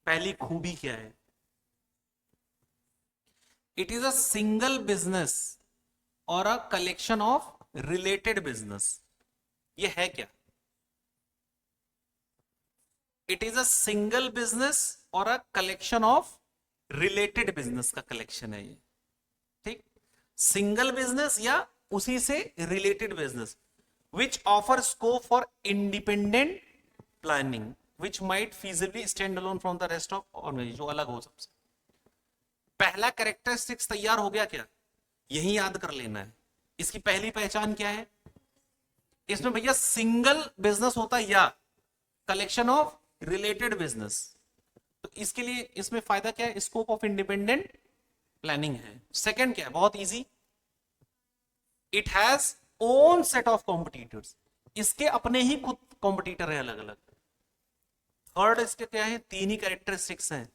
पहली खूबी क्या है। It is a single business और a collection of related business. ये है क्या? It is a single business और a collection of related business का कलेक्शन है ये। ठीक, सिंगल बिजनेस या उसी से related business which offer scope for independent planning which might feasibly stand alone from the rest of organisation, जो अलग हो सबसे। पहला कैरेक्टरिस्टिक्स तैयार हो गया क्या? यही याद कर लेना है। इसकी पहली पहचान क्या है? इसमें भैया सिंगल बिजनेस होता है या कलेक्शन ऑफ रिलेटेड बिजनेस। तो इसके लिए इसमें फायदा क्या है? स्कोप ऑफ इंडिपेंडेंट प्लानिंग है। सेकंड क्या है? बहुत easy, it has own set of competitors. इसके अपने ही खुद कॉम्पिटिटर है अलग अलग। थर्ड इसके क्या है? तीन ही कैरेक्टरिस्टिक्स हैं।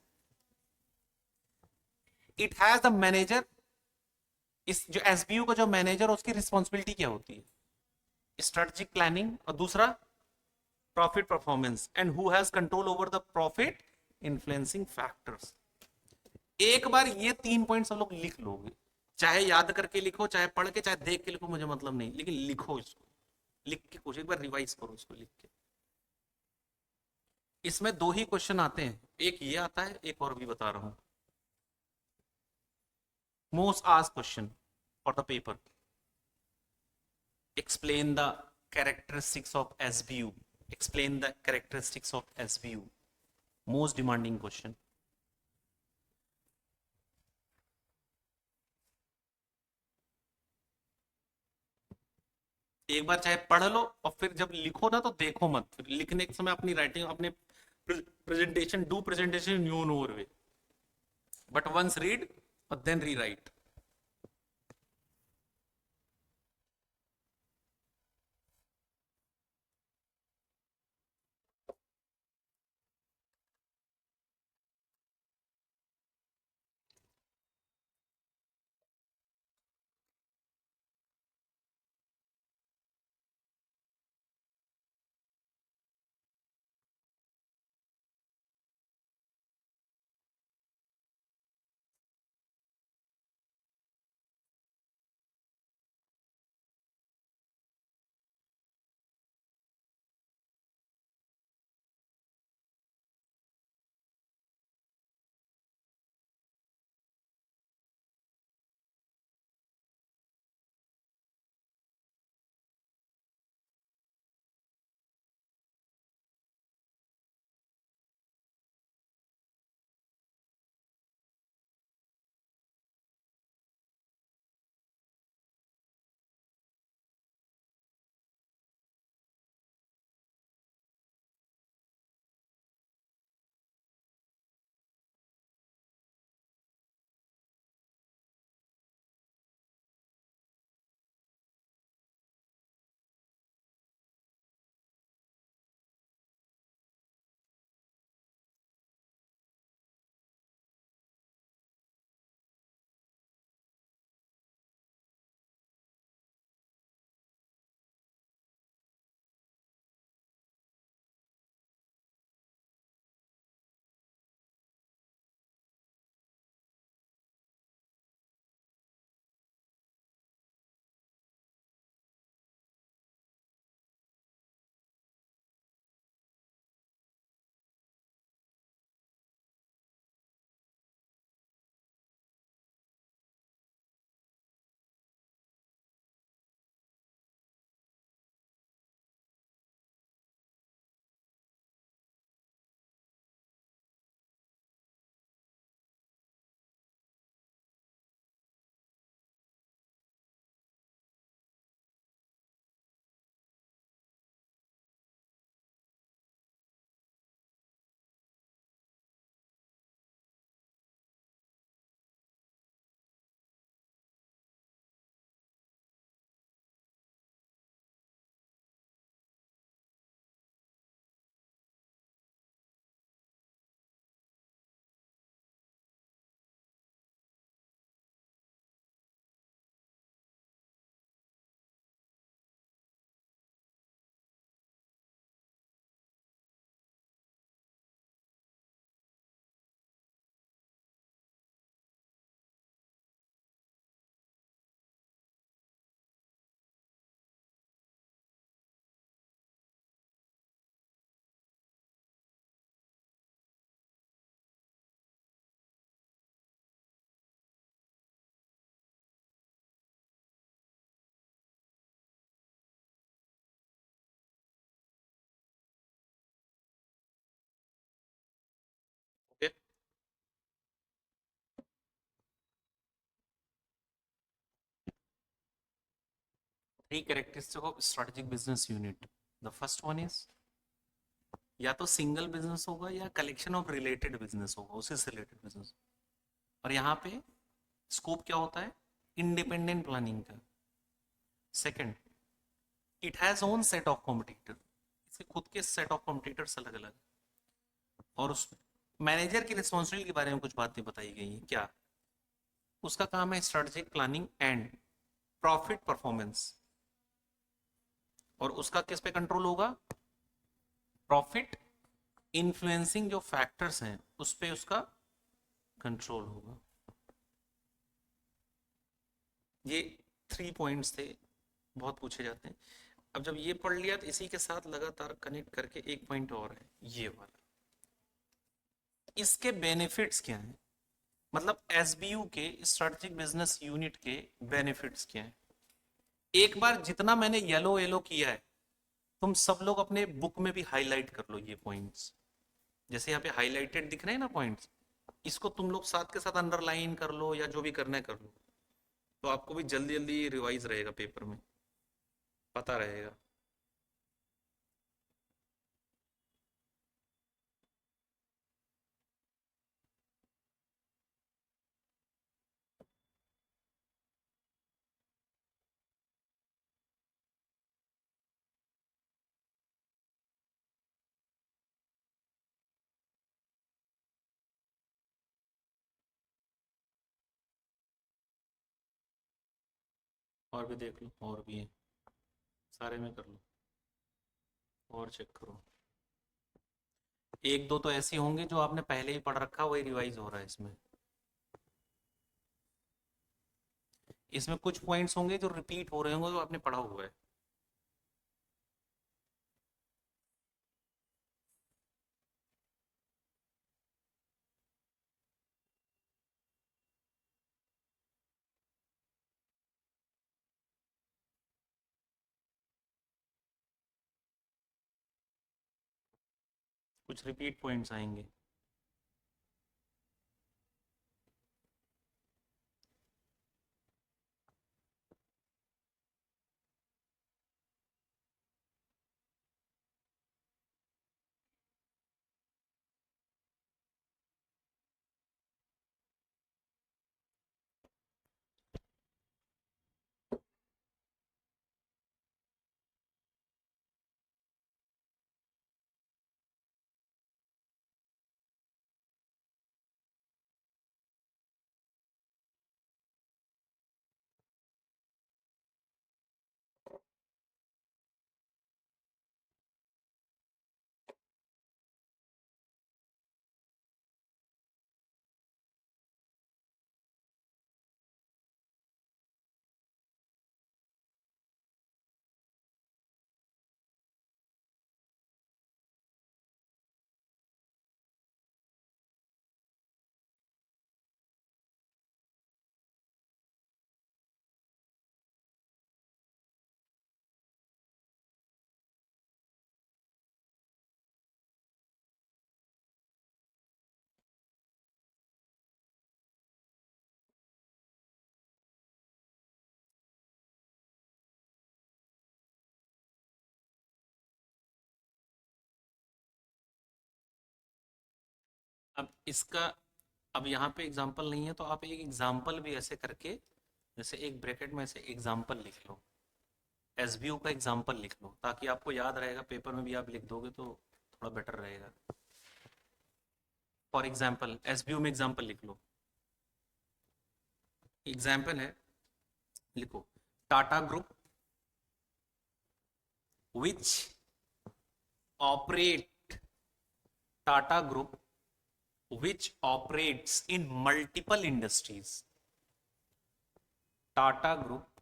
इट हैज द मैनेजर, इस जो एसबीयू का जो मैनेजर, उसकी रिस्पॉन्सिबिलिटी क्या होती है? स्ट्रेटेजिक प्लानिंग, और दूसरा profit performance, and who has control over the profit influencing factors. एक बार ये तीन पॉइंट सब लोग लिख लोगे, चाहे याद करके लिखो, चाहे पढ़ के, चाहे देख के लिखो, मुझे मतलब नहीं, लेकिन लिखो इसको, लिख के कुछ एक बार रिवाइज करो इसको लिख के। इसमें दो ही क्वेश्चन आते हैं, एक ये आता है, एक और भी बता रहा हूं। Most asked question for the paper, explain the characteristics of SBU, explain the characteristics of SBU, most demanding question। एक बार चाहे पढ़ लो, और फिर जब लिखो ना तो देखो मत, फिर लिखने के समय अपनी राइटिंग, अपने presentation, do presentation in your way, but once read और then rewrite. Three characteristic of strategic business unit. The first one is या तो सिंगल बिजनेस होगा या कलेक्शन ऑफ रिलेटेड बिजनेस होगा, उसी से रिलेटेड बिजनेस। और यहाँ पे स्कोप क्या होता है, इंडिपेंडेंट प्लानिंग का। Second, it has own set of competitor, इसके खुद के सेट ऑफ कॉम्पिटिटर्स अलग अलग। और उस मैनेजर की रिस्पॉन्सिबिलिटी के बारे में कुछ बातें बताई गई हैं। क्या, उसका काम है strategic planning and profit performance. और उसका किस पे कंट्रोल होगा, प्रॉफिट इन्फ्लुएंसिंग जो फैक्टर्स हैं उस पे उसका कंट्रोल होगा। ये 3 पॉइंट्स थे, बहुत पूछे जाते हैं। अब जब ये पढ़ लिया तो इसी के साथ लगातार कनेक्ट करके एक पॉइंट और है, ये वाला, इसके बेनिफिट्स क्या हैं, मतलब एसबीयू के स्ट्रेटेजिक बिजनेस यूनिट के बेनिफिट्स क्या हैं। एक बार जितना मैंने येलो येलो किया है, तुम सब लोग अपने बुक में भी हाईलाइट कर लो ये पॉइंट्स। जैसे यहाँ पे हाईलाइटेड दिख रहे हैं ना पॉइंट्स, इसको तुम लोग साथ के साथ अंडरलाइन कर लो या जो भी करना है कर लो, तो आपको भी जल्दी जल्दी रिवाइज रहेगा, पेपर में पता रहेगा। और भी देख लो, और भी है, सारे में कर लो और चेक करो। एक दो तो ऐसे होंगे जो आपने पहले ही पढ़ रखा, वही रिवाइज हो रहा है इसमें। इसमें कुछ पॉइंट्स होंगे जो रिपीट हो रहे होंगे, जो आपने पढ़ा हुआ है। कुछ रिपीट पॉइंट्स आएंगे। अब इसका, अब यहाँ पे एग्जाम्पल नहीं है तो आप एक एग्जाम्पल भी ऐसे करके, जैसे एक ब्रैकेट में ऐसे एग्जाम्पल लिख लो, एसबीयू का एग्जाम्पल लिख लो, ताकि आपको याद रहेगा, पेपर में भी आप लिख दोगे तो थोड़ा बेटर रहेगा। फॉर एग्जाम्पल एसबीयू में एग्जाम्पल लिख लो। एग्जाम्पल है, लिखो, Tata group which operate, Tata group which operates in multiple industries, Tata Group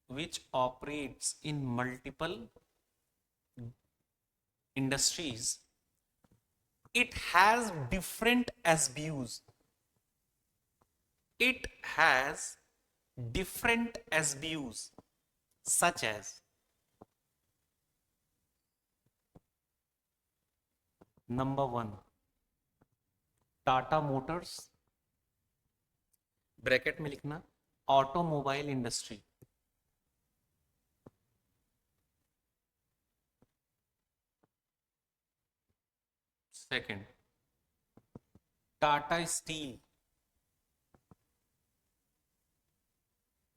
which operates in multiple industries, it has different SBUs, it has different SBUs such as number 1 Tata Motors, bracket में लिखना automobile industry, second, Tata Steel,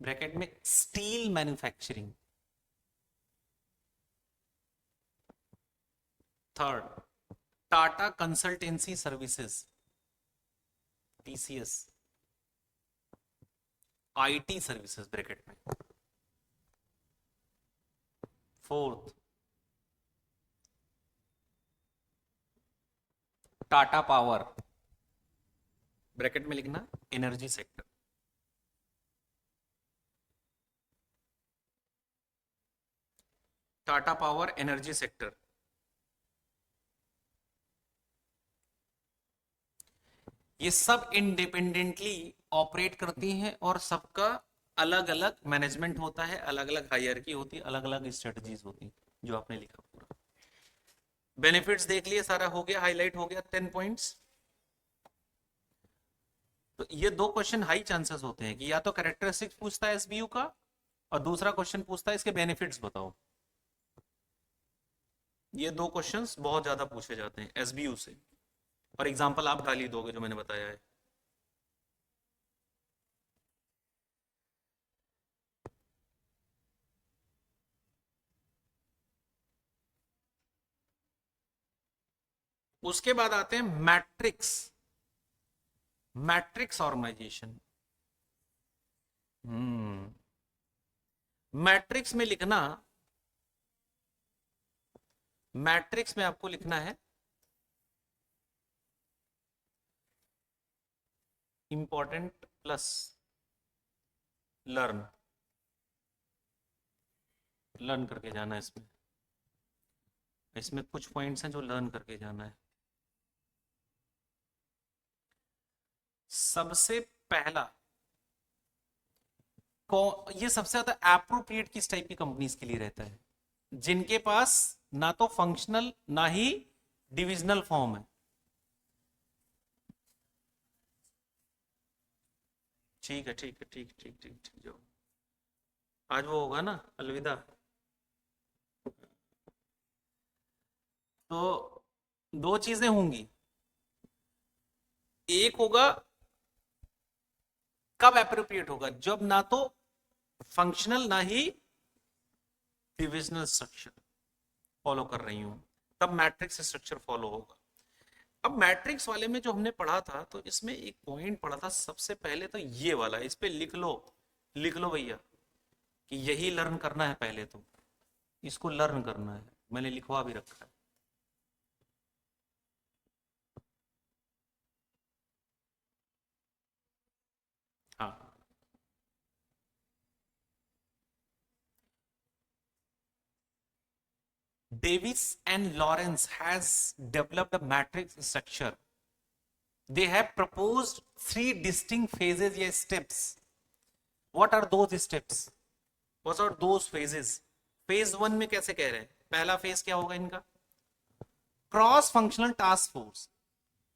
bracket में steel manufacturing. Third, Tata Consultancy Services, TCS, IT services bracket में। Fourth, Tata Power, bracket में लिखना energy sector. Tata Power energy sector. ये सब independently operate करती हैं और सबका अलग अलग मैनेजमेंट होता है, अलग अलग हायरार्की होती है, अलग अलग स्ट्रेटजीज होती है, जो आपने लिखा पूरा। बेनिफिट्स देख लिए, सारा हो गया, हाईलाइट हो गया 10 पॉइंट्स। तो ये दो क्वेश्चन हाई चांसेस होते हैं कि या तो कैरेक्टरिस्टिक्स पूछता है एसबीयू का, और दूसरा क्वेश्चन पूछता है इसके बेनिफिट्स बताओ। ये दो क्वेश्चंस बहुत ज्यादा पूछे जाते हैं एसबीयू से, और एग्जांपल आप डाल ही दोगे जो मैंने बताया है। उसके बाद आते हैं मैट्रिक्स, मैट्रिक्स ऑर्गेनाइजेशन। मैट्रिक्स में लिखना, मैट्रिक्स में आपको लिखना है इंपॉर्टेंट प्लस लर्न, लर्न करके जाना है इसमें। इसमें कुछ पॉइंट्स हैं जो लर्न करके जाना है। सबसे पहला, ये सबसे ज्यादा एप्रोप्रिएट किस टाइप की कंपनीज के लिए रहता है? जिनके पास ना तो फंक्शनल ना ही डिविजनल फॉर्म है। ठीक है, ठीक है, ठीक ठीक ठीक ठीक। जो आज वो होगा ना अलविदा, तो दो चीजें होंगी। एक होगा कब एप्रोप्रिएट होगा, जब ना तो फंक्शनल ना ही डिविजनल स्ट्रक्चर फॉलो कर रही हूं, तब मैट्रिक्स स्ट्रक्चर फॉलो होगा। अब मैट्रिक्स वाले में जो हमने पढ़ा था, तो इसमें एक पॉइंट पढ़ा था सबसे पहले, तो ये वाला, इस पे लिख लो, लिख लो भैया कि यही लर्न करना है। पहले तो इसको लर्न करना है, मैंने लिखवा भी रखा है। हाँ, Davis and Lawrence has developed a matrix structure. They have proposed three distinct phases या steps. What are those steps? What are those phases? Phase 1 में कैसे कह रहे हैं? पहला फेज क्या होगा इनका? Cross functional task force.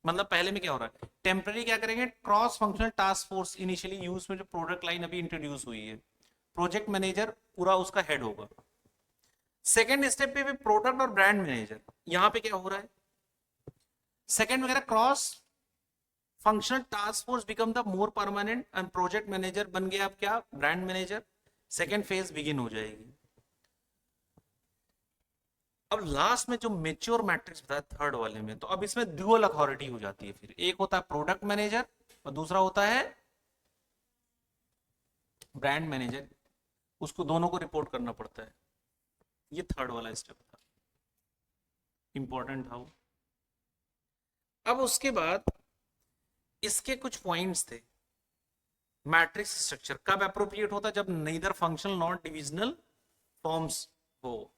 मतलब पहले में क्या हो रहा है? टेम्पररी क्या करेंगे? Cross functional task force initially use में जो प्रोडक्ट लाइन अभी इंट्रोड्यूस हुई है, प्रोजेक्ट मैनेजर पूरा उसका हेड होगा। सेकेंड स्टेप पे भी प्रोडक्ट और ब्रांड मैनेजर। यहां पे क्या हो रहा है? सेकेंड वगैरह cross functional task force become the more permanent and project manager बन गया अब क्या? Brand manager. Second phase begin हो जाएगी। अब लास्ट में जो मेच्योर मैट्रिक्स बताया थर्ड वाले में, तो अब इसमें ड्यूअल अथॉरिटी हो जाती है। फिर एक होता है प्रोडक्ट मैनेजर और दूसरा होता है ब्रांड मैनेजर, उसको दोनों को रिपोर्ट करना पड़ता है। ये थर्ड वाला स्टेप था, इंपॉर्टेंट था वो। अब उसके बाद इसके कुछ पॉइंट्स थे। मैट्रिक्स स्ट्रक्चर कब एप्रोप्रिएट होता है? जब neither functional not divisional forms हो।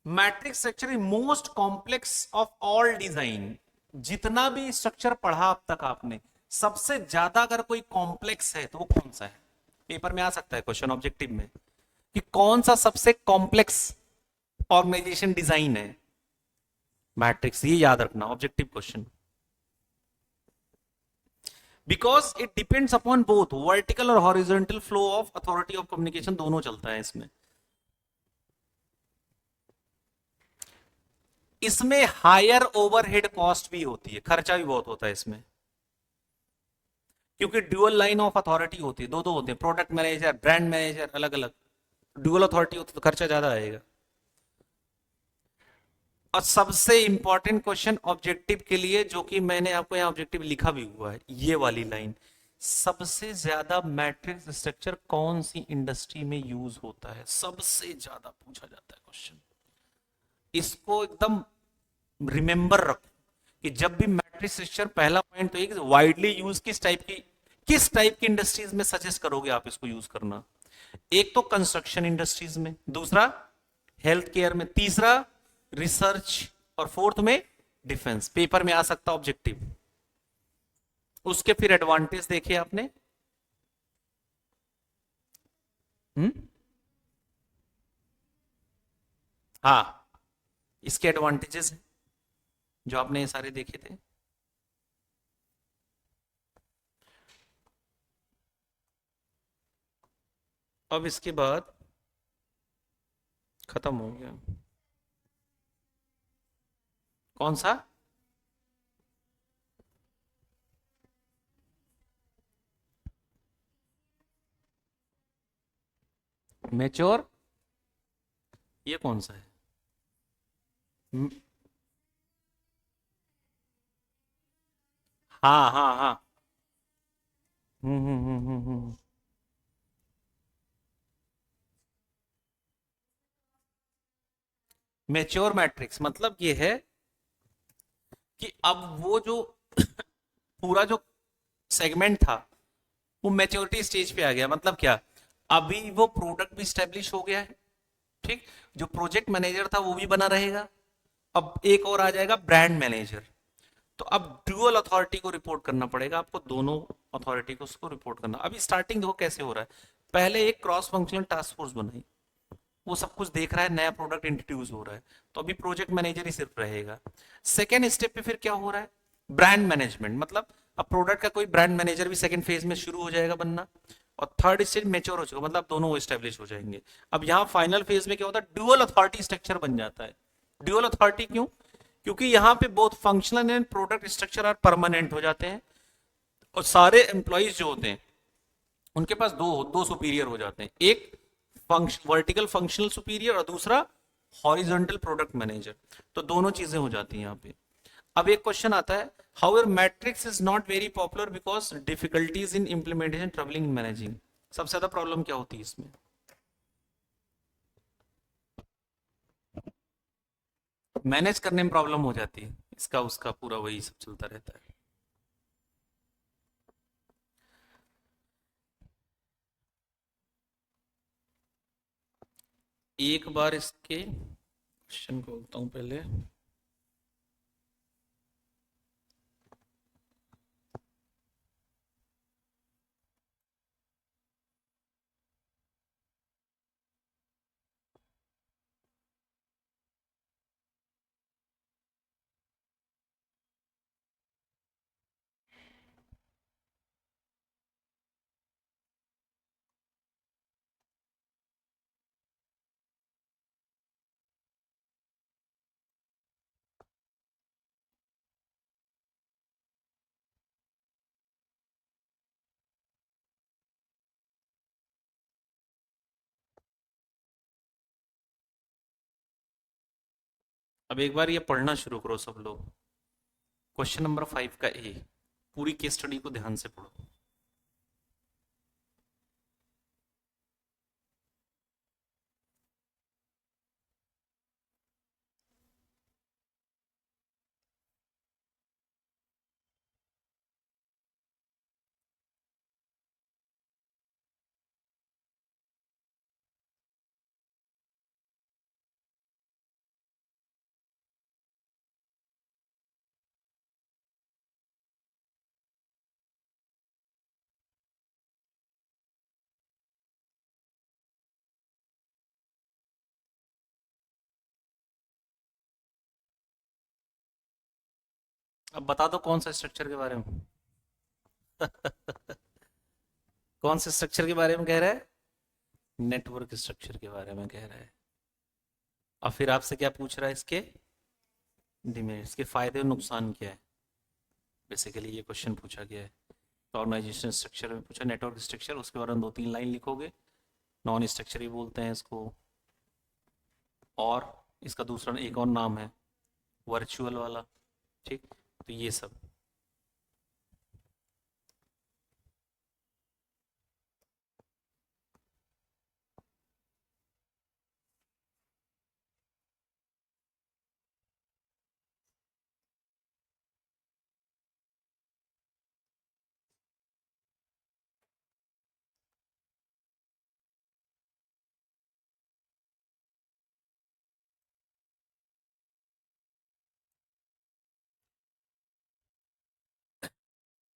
Matrix structure is most complex of all design. जितना भी स्ट्रक्चर पढ़ा अब तक आपने, सबसे ज्यादा अगर कोई कॉम्प्लेक्स है तो वो कौन सा है? पेपर में आ सकता है क्वेश्चन ऑब्जेक्टिव में कि कौन सा सबसे कॉम्प्लेक्स ऑर्गेनाइजेशन डिजाइन है? मैट्रिक्स। ये याद रखना, objective question. Because it depends upon both vertical और horizontal flow of authority of communication, दोनों चलता है इसमें। इसमें हायर ओवरहेड कॉस्ट भी होती है, खर्चा भी बहुत होता है इसमें, क्योंकि ड्यूअल लाइन ऑफ अथॉरिटी होती है, दो दो होते हैं, प्रोडक्ट मैनेजर, ब्रांड मैनेजर, अलग अलग ड्यूअल अथॉरिटी होती है, तो खर्चा ज्यादा आएगा। और सबसे इंपॉर्टेंट क्वेश्चन ऑब्जेक्टिव के लिए, जो कि मैंने आपको यहाँ ऑब्जेक्टिव लिखा भी हुआ है, ये वाली लाइन, सबसे ज्यादा मैट्रिक्स स्ट्रक्चर कौन सी इंडस्ट्री में यूज होता है, सबसे ज्यादा पूछा जाता है क्वेश्चन। इसको एकदम रिमेंबर रखो कि जब भी मैट्रिक्स स्ट्रक्चर, पहला पॉइंट तो एक वाइडली यूज किस टाइप की इंडस्ट्रीज में सजेस्ट करोगे आप इसको यूज करना। एक तो कंस्ट्रक्शन इंडस्ट्रीज में, दूसरा हेल्थ केयर में, तीसरा रिसर्च, और फोर्थ में डिफेंस। पेपर में आ सकता ऑब्जेक्टिव। उसके फिर एडवांटेज देखे आपने। हम्म, हाँ, इसके एडवांटेजेस हैं जो आपने ये सारे देखे थे। अब इसके बाद खत्म हो गया। कौन सा? मेच्योर, ये कौन सा है? हम्म, हाँ हाँ हाँ। हम्म। मेच्योर मैट्रिक्स मतलब ये है कि अब वो जो पूरा जो सेगमेंट था वो मैच्योरिटी स्टेज पे आ गया। मतलब क्या, अभी वो प्रोडक्ट भी स्टेब्लिश हो गया है, ठीक, जो प्रोजेक्ट मैनेजर था वो भी बना रहेगा, अब एक और आ जाएगा ब्रांड मैनेजर। तो अब ड्यूअल अथॉरिटी को रिपोर्ट करना पड़ेगा आपको, दोनों अथॉरिटी को उसको रिपोर्ट करना। अभी स्टार्टिंग देखो कैसे हो रहा है। पहले एक क्रॉस फंक्शनल टास्क फोर्स बनाई, वो सब कुछ देख रहा है, नया प्रोडक्ट इंट्रोड्यूस हो रहा है, तो अभी प्रोजेक्ट मैनेजर ही सिर्फ रहेगा। सेकेंड स्टेप पे फिर क्या हो रहा है, ब्रांड मैनेजमेंट, मतलब अब प्रोडक्ट का कोई ब्रांड मैनेजर भी सेकंड फेज में शुरू हो जाएगा बनना। और थर्ड स्टेज मेच्योर हो चुका, मतलब दोनों स्टेब्लिश हो जाएंगे। अब यहाँ फाइनल फेज में क्या होता है, ड्यूअल अथॉरिटी स्ट्रक्चर बन जाता है। ड्यूअल अथॉरिटी क्यों? क्योंकि यहाँ पे both functional and product structure are permanent हो जाते हैं, और सारे एम्प्लॉयज जो होते हैं उनके पास दो दो सुपीरियर हो जाते हैं, एक वर्टिकल फंक्शनल सुपीरियर और दूसरा हॉरिजॉन्टल प्रोडक्ट मैनेजर। तो दोनों चीजें हो जाती हैं यहाँ पे। अब एक क्वेश्चन आता है, how matrix is not very popular because difficulties in implementation, troubling, managing. सबसे ज्यादा प्रॉब्लम क्या होती है इसमें? मैनेज करने में प्रॉब्लम हो जाती है, इसका उसका पूरा वही सब चलता रहता है। एक बार इसके क्वेश्चन को बोलता हूं पहले। अब एक बार ये पढ़ना शुरू करो सब लोग, क्वेश्चन नंबर 5 का ए, पूरी केस स्टडी को ध्यान से पढ़ो। अब बता दो कौन सा स्ट्रक्चर के बारे में। कौन से स्ट्रक्चर के बारे में कह रहा है? नेटवर्क स्ट्रक्चर के बारे में कह रहा है। और फिर आपसे क्या पूछ रहा है इसके? डिमेरिट्स के फायदे और नुकसान क्या है, बेसिकली ये क्वेश्चन पूछा गया है। तो ऑर्गेनाइजेशन स्ट्रक्चर में पूछा, नेटवर्क स्ट्रक्चर, उसके बारे में 2-3 लाइन लिखोगे। नॉन स्ट्रक्चर ही बोलते हैं इसको, और इसका दूसरा एक और नाम है वर्चुअल वाला। ठीक, तो ये सब।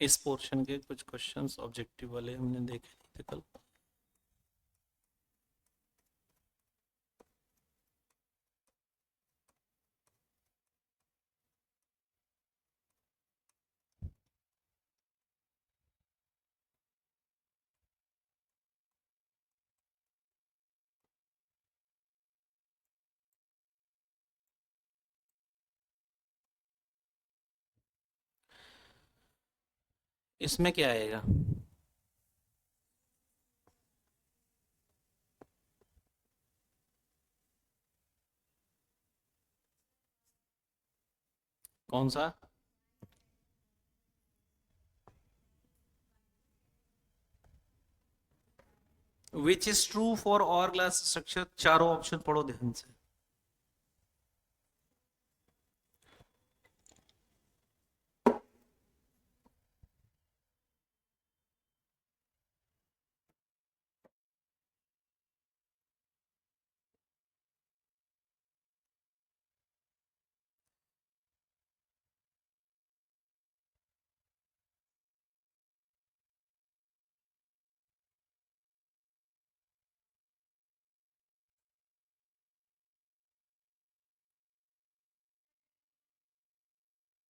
इस पोर्शन के कुछ क्वेश्चंस ऑब्जेक्टिव वाले हमने देखे नहीं थे कल। इसमें क्या आएगा? कौन सा? विच इज ट्रू फॉर और क्लास स्ट्रक्चर, चारों ऑप्शन पढ़ो ध्यान से।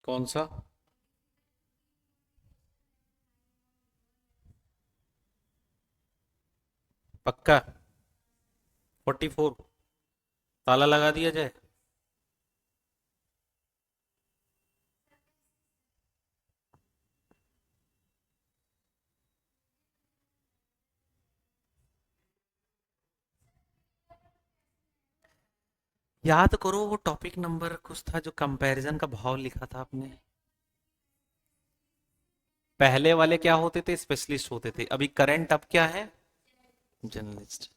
कौन सा? पक्का? 44? ताला लगा दिया जाए? याद करो वो टॉपिक नंबर कुछ था जो कंपैरिजन का भाव लिखा था आपने। पहले वाले क्या होते थे? स्पेशलिस्ट होते थे। अभी करंट अब क्या है? जर्नलिस्ट।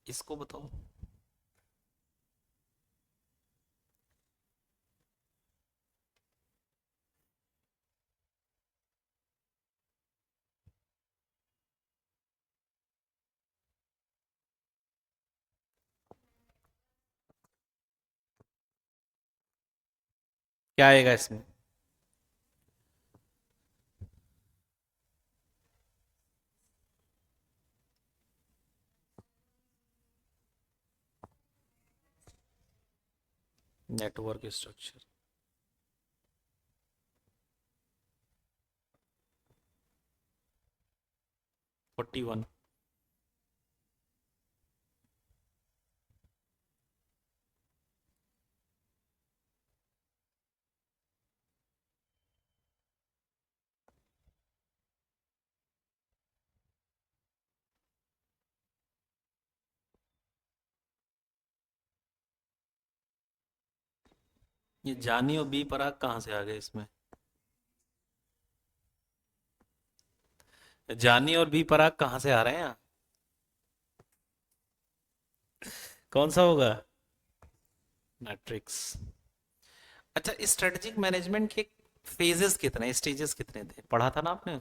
इसको बताओ। क्या आएगा इसमें? Network structure. 41। ये जानी और बी पराग कहाँ से आ गए इसमें? जानी और बी पराग कहाँ से आ रहे हैं? कौन सा होगा? मैट्रिक्स। अच्छा, स्ट्रेटेजिक मैनेजमेंट के फेजेस कितने, स्टेजेस कितने थे, पढ़ा था ना आपने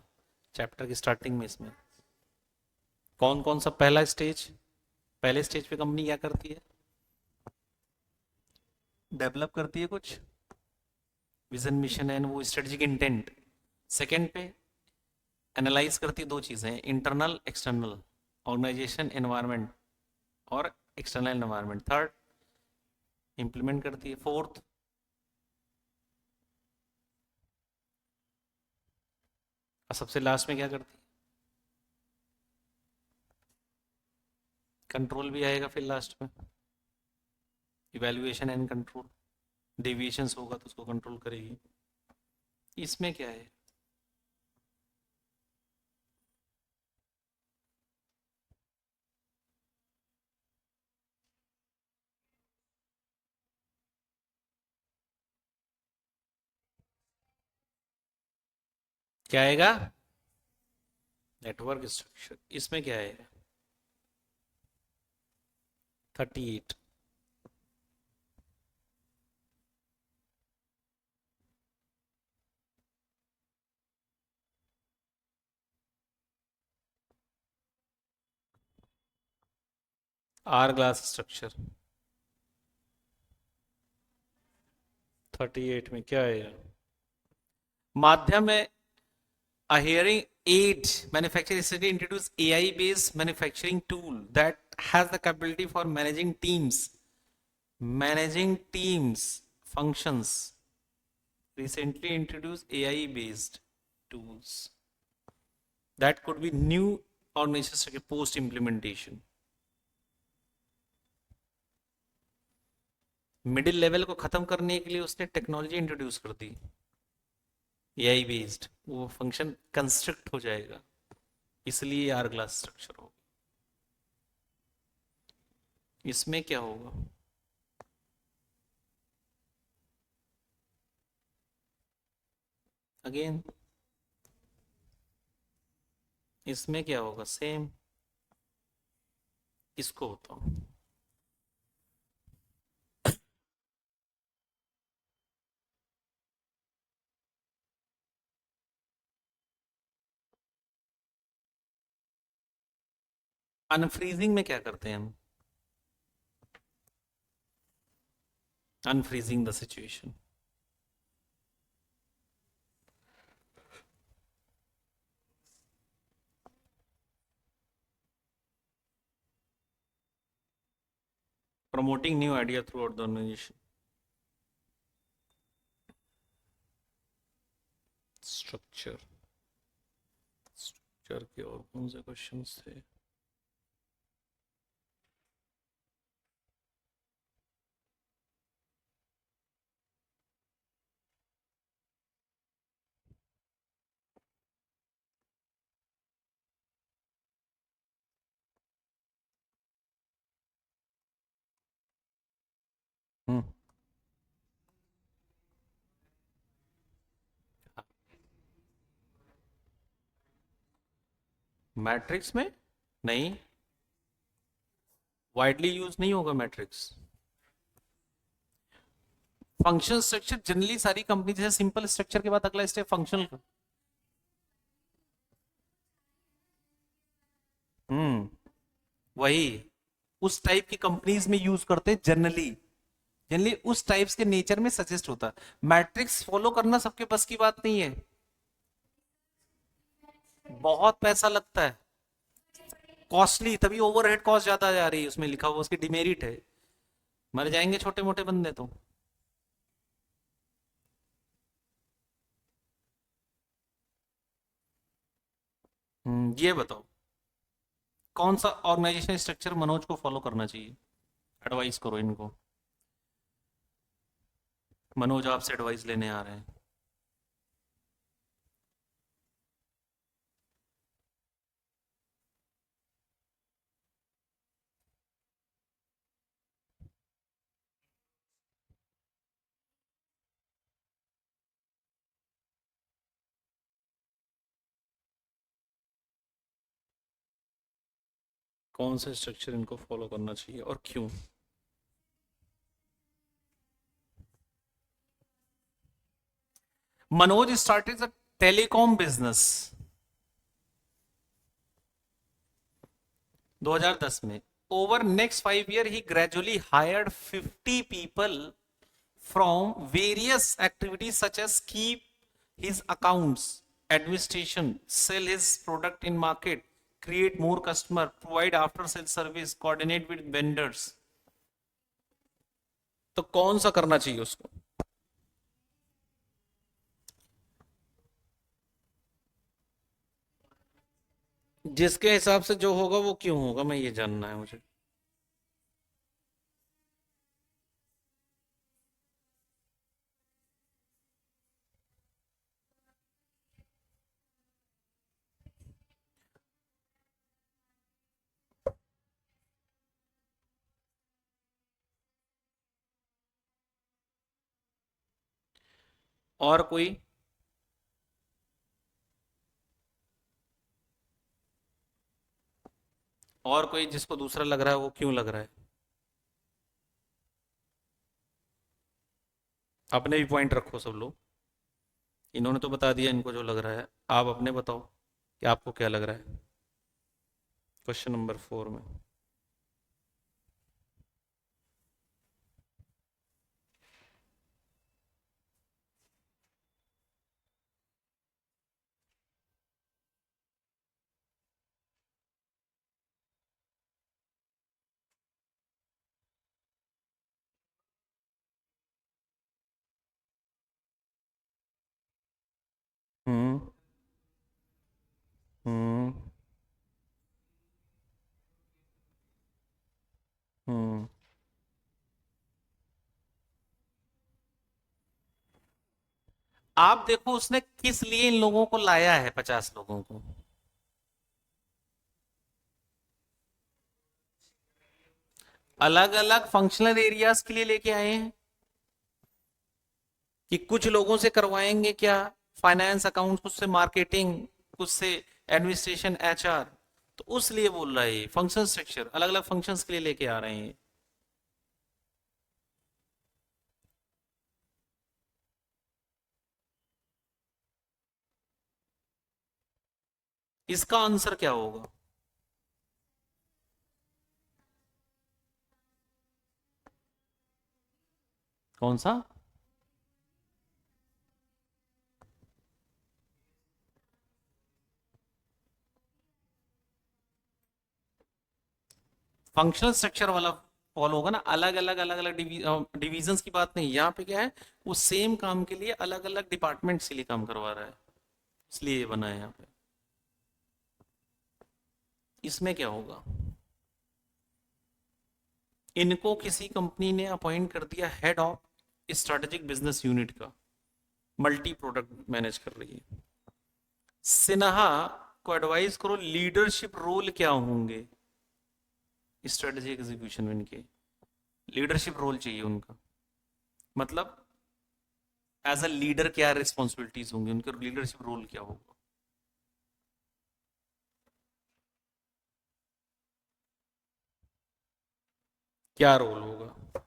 चैप्टर की स्टार्टिंग में इसमें? कौन कौन सा? पहला स्टेज, पहले स्टेज पे कंपनी क्या करती है? डेवलप करती है कुछ विजन मिशन एंड वो स्ट्रेटेजिक इंटेंट। सेकंड पे एनालाइज करती है दो चीजें, इंटरनल एक्सटर्नल, ऑर्गेनाइजेशन एनवायरनमेंट और एक्सटर्नल एनवायरनमेंट। थर्ड, इंप्लीमेंट करती है। फोर्थ, और सबसे लास्ट में क्या करती है? कंट्रोल भी आएगा फिर लास्ट में। इवेल्युएशन एंड कंट्रोल, डेविएशंस होगा तो उसको कंट्रोल करेगी। इसमें क्या है? क्या आएगा? Network structure. इसमें क्या है? 38। Are glass structure. 38 में क्या है? माध्यम में a hearing aid manufacturer recently introduced AI based manufacturing tool that has the capability for managing teams functions. Recently introduced AI based tools that could be new organizations post implementation. Middle level को खत्म करने के लिए उसने technology introduce कर दी, AI based. वो function construct हो जाएगा, इसलिए आर ग्लास स्ट्रक्चर होगा। इसमें क्या होगा? अगेन इसमें क्या होगा? सेम। इसको होता हूं अनफ्रीजिंग में क्या करते हैं हम? Unfreezing the situation. Promoting new idea throughout the organisation. Structure. Structure के और कौन से क्वेश्चंस थे? मैट्रिक्स में नहीं, वाइडली यूज नहीं होगा मैट्रिक्स। फंक्शन स्ट्रक्चर जनरली सारी कंपनी, जैसे सिंपल स्ट्रक्चर के बाद अगला स्टेप फंक्शनल का। हम्म, वही उस टाइप की कंपनीज में यूज करते हैं जनरली। जनरली उस टाइप्स के नेचर में सजेस्ट होता है। मैट्रिक्स फॉलो करना सबके बस की बात नहीं है, बहुत पैसा लगता है, कॉस्टली, तभी ओवरहेड कॉस्ट ज्यादा जा रही है, उसमें लिखा हुआ उसकी डिमेरिट है। मर जाएंगे छोटे मोटे बंदे तो। ये बताओ कौन सा ऑर्गेनाइजेशन स्ट्रक्चर मनोज को फॉलो करना चाहिए? एडवाइस करो इनको। मनोज आपसे एडवाइस लेने आ रहे हैं। कौन सा स्ट्रक्चर इनको फॉलो करना चाहिए और क्यों? Manoj started a telecom business 2010 में। Over next 5 year he gradually hired 50 people from various activities such as keep his accounts, administration, sell his product in market, create more customer, provide after sales service, coordinate with vendors। तो कौन सा करना चाहिए उसको? जिसके हिसाब से जो होगा वो क्यों होगा, मैं ये जानना है मुझे। और कोई? और कोई जिसको दूसरा लग रहा है, वो क्यों लग रहा है? अपने भी पॉइंट रखो सब लोग। इन्होंने तो बता दिया इनको जो लग रहा है, आप अपने बताओ कि आपको क्या लग रहा है क्वेश्चन नंबर 4 में। हम्म। हम्म। हम्म। आप देखो उसने किस लिए इन लोगों को लाया है, 50 लोगों को। अलग अलग फंक्शनल एरियाज के लिए लेके आए हैं कि कुछ लोगों से करवाएंगे क्या, फाइनेंस, अकाउंट, कुछ से मार्केटिंग, कुछ से एडमिनिस्ट्रेशन, एचआर। तो उस लिए बोल रहा है, फंक्शन स्ट्रक्चर अलग अलग फंक्शंस के लिए लेके आ रहे हैं। इसका आंसर क्या होगा? कौन सा? फंक्शनल स्ट्रक्चर वाला फॉलो होगा ना, अलग अलग डिविजन्स की बात नहीं, यहाँ पे क्या है, वो सेम काम के लिए अलग अलग डिपार्टमेंट के लिए काम करवा रहा है, इसलिए ये बना है यहाँ पे। इसमें क्या होगा, इनको किसी कंपनी ने अपॉइंट कर दिया head of strategic business unit का, मल्टी प्रोडक्ट मैनेज कर रही है। सिन्हा को एडवाइस करो लीडरशिप रोल क्या होंगे स्ट्रेटेजी एग्जीक्यूशन में, इनके लीडरशिप रोल चाहिए उनका, मतलब एज अ लीडर क्या रिस्पॉन्सिबिलिटीज होंगी उनके, लीडरशिप रोल क्या होगा। क्या रोल होगा?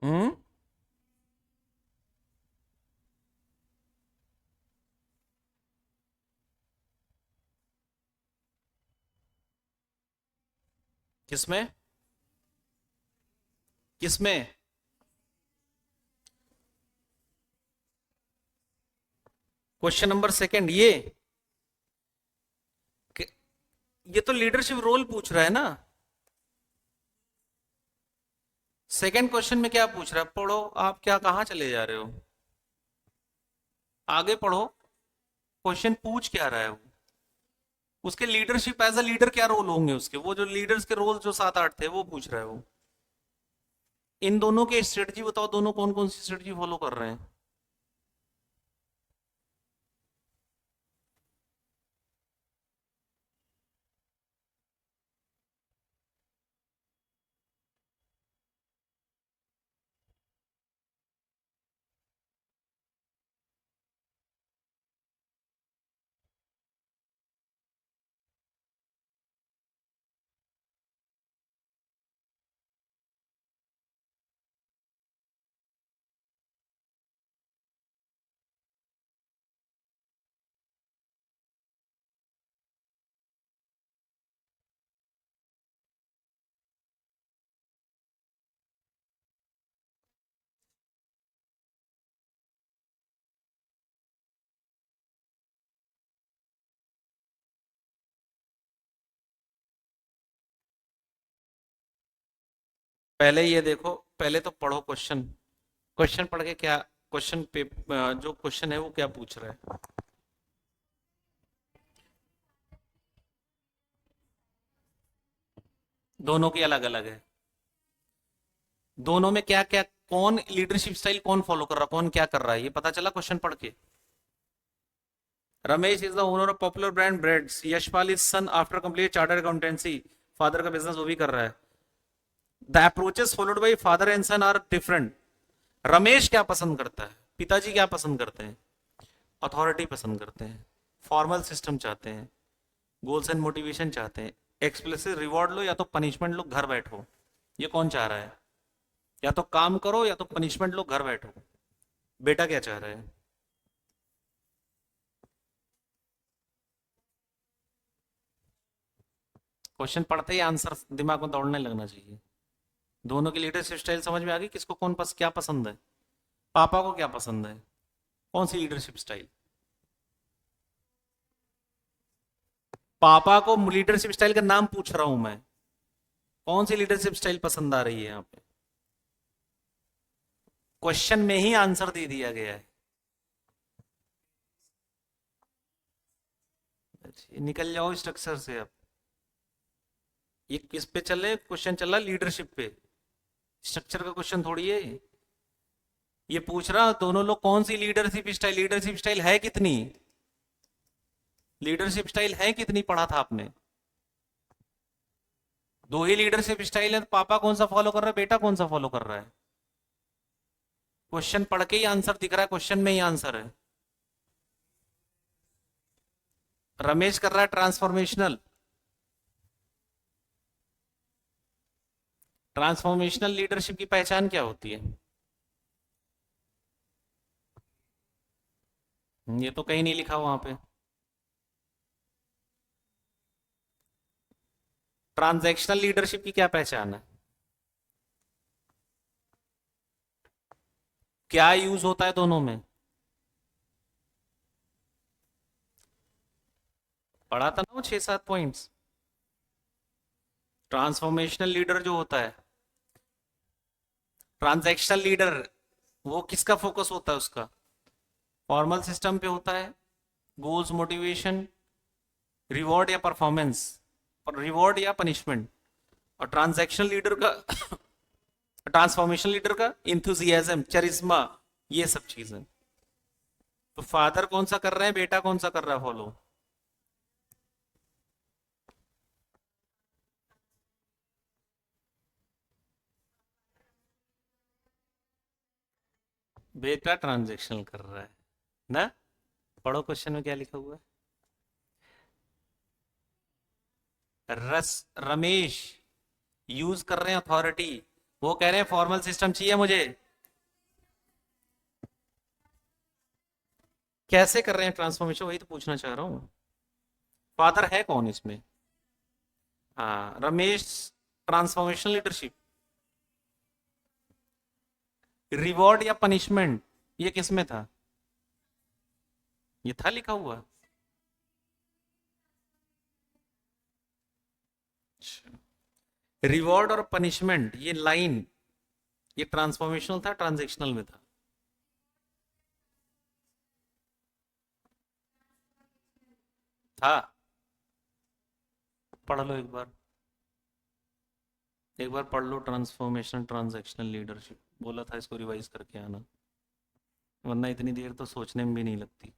हम्म। किसमें? किसमें? क्वेश्चन नंबर सेकंड ये, कि- ये तो लीडरशिप रोल पूछ रहा है ना। सेकंड क्वेश्चन में क्या पूछ रहा है, पढ़ो आप, क्या कहाँ चले जा रहे हो, आगे पढ़ो। क्वेश्चन पूछ क्या रहा है वो, उसके लीडरशिप एज अ लीडर क्या रोल होंगे उसके, वो जो लीडर्स के रोल जो 7 8 थे वो पूछ रहा है वो। इन दोनों के स्ट्रेटजी बताओ, दोनों कौन कौन सी स्ट्रेटजी फॉलो कर रहे हैं। पहले ये देखो, पहले तो पढ़ो क्वेश्चन, क्वेश्चन पढ़ के क्या, क्वेश्चन पे जो क्वेश्चन है वो क्या पूछ रहा है। दोनों की अलग अलग है। दोनों में क्या क्या, कौन लीडरशिप स्टाइल कौन फॉलो कर रहा है, कौन क्या कर रहा है, ये पता चला क्वेश्चन पढ़ के। Ramesh is the owner of popular brand breads, Yashpal is son after complete chartered accountancy, father का बिजनेस वो भी कर रहा है। The approaches followed by father and son are different. Ramesh क्या पसंद करता है, पिताजी क्या पसंद करते हैं, अथॉरिटी पसंद करते हैं, फॉर्मल सिस्टम चाहते हैं, गोल्स एंड मोटिवेशन चाहते हैं, एक्सप्लिसिट रिवॉर्ड लो या तो पनिशमेंट लो घर बैठो। ये कौन चाह रहा है, या तो काम करो या तो पनिशमेंट लो घर बैठो। बेटा क्या चाह रहा है। क्वेश्चन पढ़ते ही आंसर दिमाग में दौड़ने लगना चाहिए। दोनों की लीडरशिप स्टाइल समझ में आ गई, किसको कौन क्या पसंद है, पापा को क्या पसंद है, कौन सी लीडरशिप स्टाइल। पापा को लीडरशिप स्टाइल का नाम पूछ रहा हूं मैं, कौन सी लीडरशिप स्टाइल पसंद आ रही है यहाँ पे। क्वेश्चन में ही आंसर दे दिया गया है। निकल जाओ स्ट्रक्चर से अब। ये किस पे चल रहे, क्वेश्चन चल रहा है लीडरशिप पे, स्ट्रक्चर का क्वेश्चन थोड़ी है। ये पूछ रहा दोनों लोग कौन सी लीडरशिप स्टाइल है कितनी, लीडरशिप स्टाइल है कितनी पढ़ा था आपने। दो ही लीडरशिप स्टाइल है, तो पापा कौन सा फॉलो कर रहा है, बेटा कौन सा फॉलो कर रहा है। क्वेश्चन पढ़ के ही आंसर दिख रहा है, क्वेश्चन में ही आंसर है। रमेश कर रहा है ट्रांसफॉर्मेशनल। ट्रांसफॉर्मेशनल लीडरशिप की पहचान क्या होती है। ये तो कहीं नहीं लिखा वहां पे। ट्रांजैक्शनल लीडरशिप की क्या पहचान है, क्या यूज होता है दोनों में। पढ़ा था ना वो 6-7 पॉइंट्स। ट्रांसफॉर्मेशनल लीडर जो होता है, ट्रांजैक्शनल लीडर वो किसका फोकस होता है उसका, फॉर्मल सिस्टम पे होता है, गोल्स मोटिवेशन, रिवॉर्ड या परफॉर्मेंस, रिवॉर्ड या पनिशमेंट। और ट्रांजैक्शनल लीडर का ट्रांसफॉर्मेशन लीडर का इंथुजियाज्म, चरिस्मा, ये सब चीजें। तो फादर कौन सा कर रहे हैं, बेटा कौन सा कर रहा है फॉलो। बेटा ट्रांजैक्शनल कर रहा है ना। पढ़ो क्वेश्चन में क्या लिखा हुआ है। रमेश यूज कर रहे हैं अथॉरिटी, वो कह रहे हैं फॉर्मल सिस्टम चाहिए मुझे। कैसे कर रहे हैं ट्रांसफॉर्मेशन, वही तो पूछना चाह रहा हूं। फादर है कौन इसमें। हाँ रमेश ट्रांसफॉर्मेशन लीडरशिप, रिवॉर्ड या पनिशमेंट, ये किस में था, ये था लिखा हुआ। रिवॉर्ड और पनिशमेंट ये लाइन, ये ट्रांसफॉर्मेशनल था ट्रांजेक्शनल में था। था, पढ़ लो एक बार, एक बार पढ़ लो ट्रांसफॉर्मेशन ट्रांजैक्शनल लीडरशिप, बोला था इसको रिवाइज करके आना, वरना इतनी देर तो सोचने में भी नहीं लगती।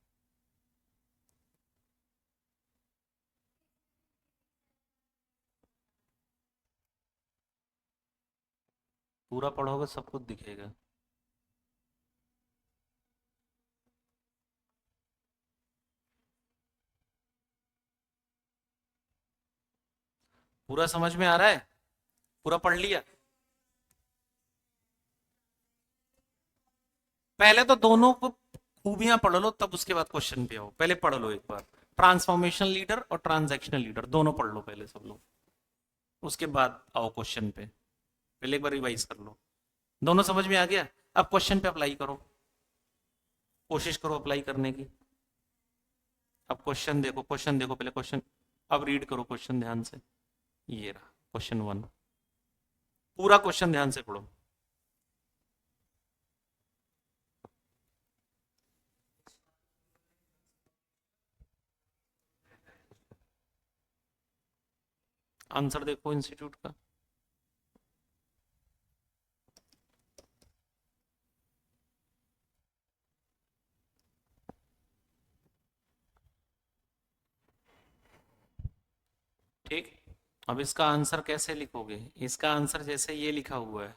पूरा पढ़ोगे सब कुछ दिखेगा। पूरा समझ में आ रहा है, पूरा पढ़ लिया। पहले तो दोनों को खूबियां पढ़ लो, तब उसके बाद क्वेश्चन पे आओ। पहले पढ़ लो एक बार, ट्रांसफॉर्मेशन लीडर और ट्रांजैक्शनल लीडर दोनों पढ़ लो पहले सब लोग, उसके बाद आओ क्वेश्चन पे। पहले एक बार रिवाइज कर लो, दोनों समझ में आ गया। अब क्वेश्चन पे अप्लाई करो, कोशिश करो अप्लाई करने की। अब क्वेश्चन देखो, क्वेश्चन देखो पहले क्वेश्चन, अब रीड करो क्वेश्चन ध्यान से। ये रहा क्वेश्चन 1, पूरा क्वेश्चन ध्यान से पढ़ो। आंसर देखो इंस्टीट्यूट का। ठीक। अब इसका आंसर कैसे लिखोगे? इसका आंसर जैसे ये लिखा हुआ है,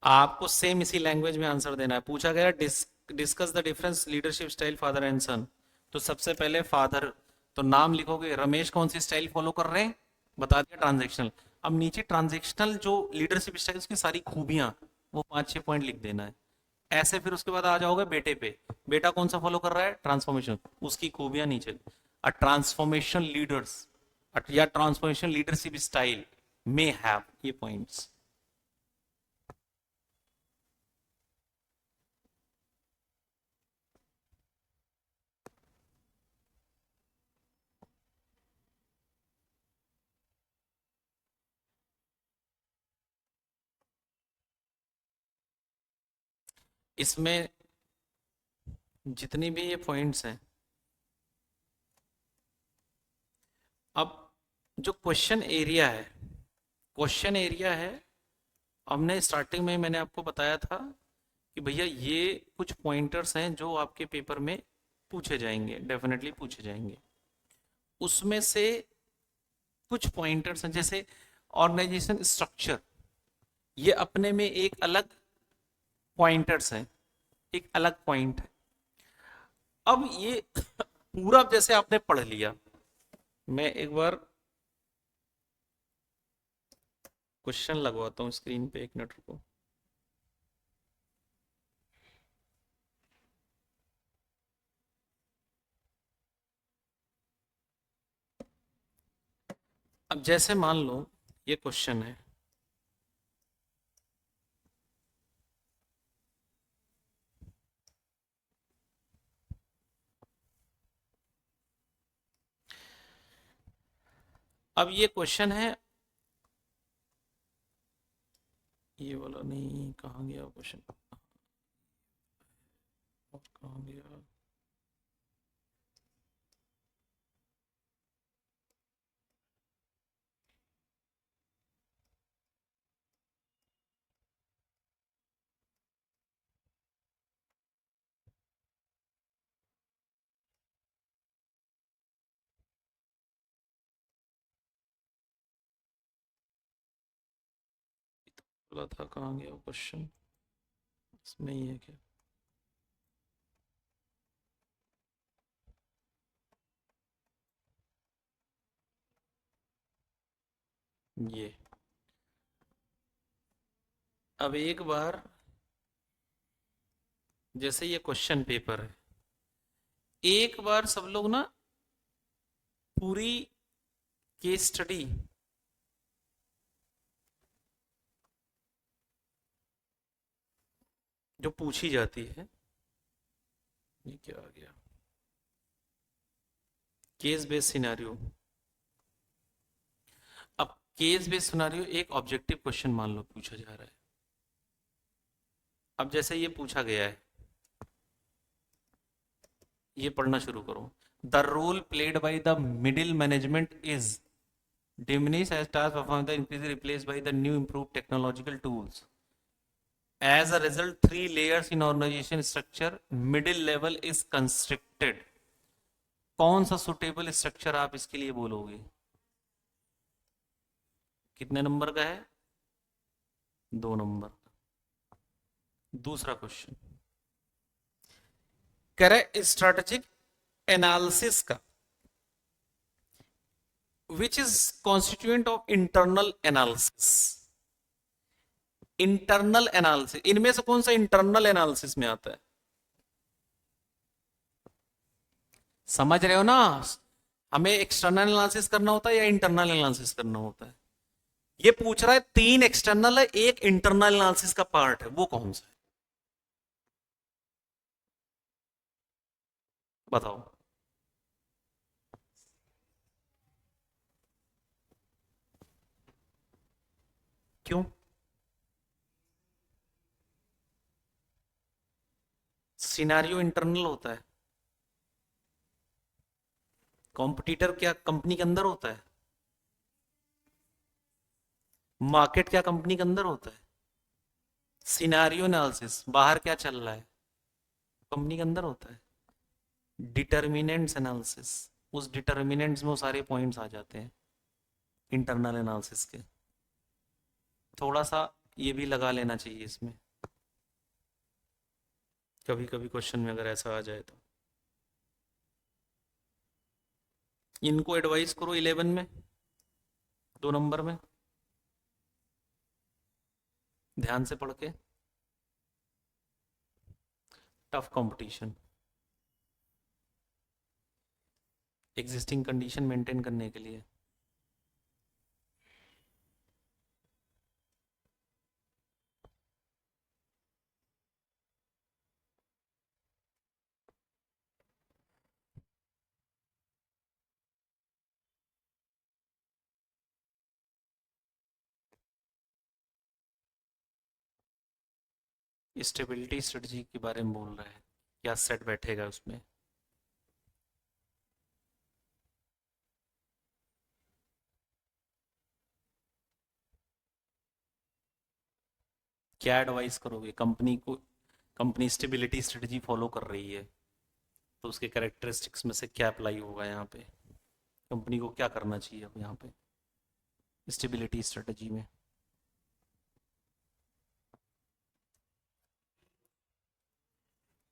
आपको सेम इसी लैंग्वेज में आंसर देना है। पूछा गया discuss the difference leadership style father and son. तो सबसे पहले फादर, तो नाम लिखोगे, रमेश कौन सी स्टाइल फॉलो कर रहे हैं, बता दिया, ट्रांजेक्शनल। अब नीचे ट्रांजेक्शनल जो लीडरशिप स्टाइल उसकी सारी खूबियां, वो 5-6 पॉइंट लिख देना है। ऐसे फिर उसके बाद आ जाओगे बेटे पे, बेटा कौन सा फॉलो कर रहा है, ट्रांसफॉर्मेशन, उसकी खूबियां नीचे। अ ट्रांसफॉर्मेशन लीडर्स या ट्रांसफॉर्मेशन लीडरशिप स्टाइल में हैव ये पॉइंट्स। इसमें जितनी भी ये पॉइंट्स हैं, अब जो क्वेश्चन एरिया है, क्वेश्चन एरिया है, हमने स्टार्टिंग में मैंने आपको बताया था कि भैया ये कुछ पॉइंटर्स हैं जो आपके पेपर में पूछे जाएंगे, डेफिनेटली पूछे जाएंगे। उसमें से कुछ पॉइंटर्स हैं जैसे ऑर्गेनाइजेशन स्ट्रक्चर, ये अपने में एक अलग पॉइंटर्स हैं, एक अलग पॉइंट है। अब ये पूरा जैसे आपने पढ़ लिया, मैं एक बार क्वेश्चन लगवाता हूँ स्क्रीन पे, 1 मिनट रुको। अब जैसे मान लो ये क्वेश्चन है, अब ये क्वेश्चन है, ये वाला नहीं, कहाँ गया क्वेश्चन, और कहाँ गया, बोला था कहाँ गया क्वेश्चन, इसमें ही है क्या? ये अब एक बार, जैसे ये क्वेश्चन पेपर है, एक बार सब लोग ना पूरी केस स्टडी जो पूछी जाती है, ये क्या आ गया, केस बेस्ड सिनेरियो। अब केस बेस्ड सिनेरियो एक ऑब्जेक्टिव क्वेश्चन मान लो पूछा जा रहा है। अब जैसे ये पूछा गया है, ये पढ़ना शुरू करो। The role played by the middle management is diminish as tasks performed the increase replaced by the new improved technological tools. As a result, 3 layers in organization structure, middle level is constricted. कौन सा suitable structure आप इसके लिए बोलोगे? कितने number का है? 2 number. दूसरा क्वेश्चन, करे स्ट्रेटेजिक एनालिसिस का which is constituent of internal analysis. Internal analysis, इनमें से कौन सा इंटरनल एनालिसिस में आता है? समझ रहे हो ना? हमें एक्सटर्नल एनालिसिस करना होता है या इंटरनल एनालिसिस करना होता है? ये पूछ रहा है 3 एक्सटर्नल है, 1 इंटरनल एनालिसिस का पार्ट है, वो कौन सा है? बताओ। क्यों? सिनेरियो इंटरनल होता है, कॉम्पिटिटर क्या कंपनी के अंदर होता है, मार्केट क्या कंपनी के अंदर होता है, सिनेरियो एनालिसिस बाहर क्या चल रहा है कंपनी के अंदर होता है, डिटर्मिनेंट्स एनालिसिस उस डिटर्मिनेंट्स में वो सारे पॉइंट्स आ जाते हैं इंटरनल एनालिसिस के। थोड़ा सा ये भी लगा लेना चाहिए इसमें, कभी कभी क्वेश्चन में अगर ऐसा आ जाए तो। इनको एडवाइस करो 11 में, 2 नंबर में, ध्यान से पढ़ के। Tough competition, existing condition maintain करने के लिए। स्टेबिलिटी स्ट्रेटजी के बारे में बोल रहा है, क्या सेट बैठेगा उसमें। क्या एडवाइस करोगे कंपनी को, कंपनी स्टेबिलिटी स्ट्रेटजी फॉलो कर रही है तो उसके कैरेक्टरिस्टिक्स में से क्या अप्लाई होगा यहाँ पे, कंपनी को क्या करना चाहिए अब यहाँ पे स्टेबिलिटी स्ट्रेटजी में।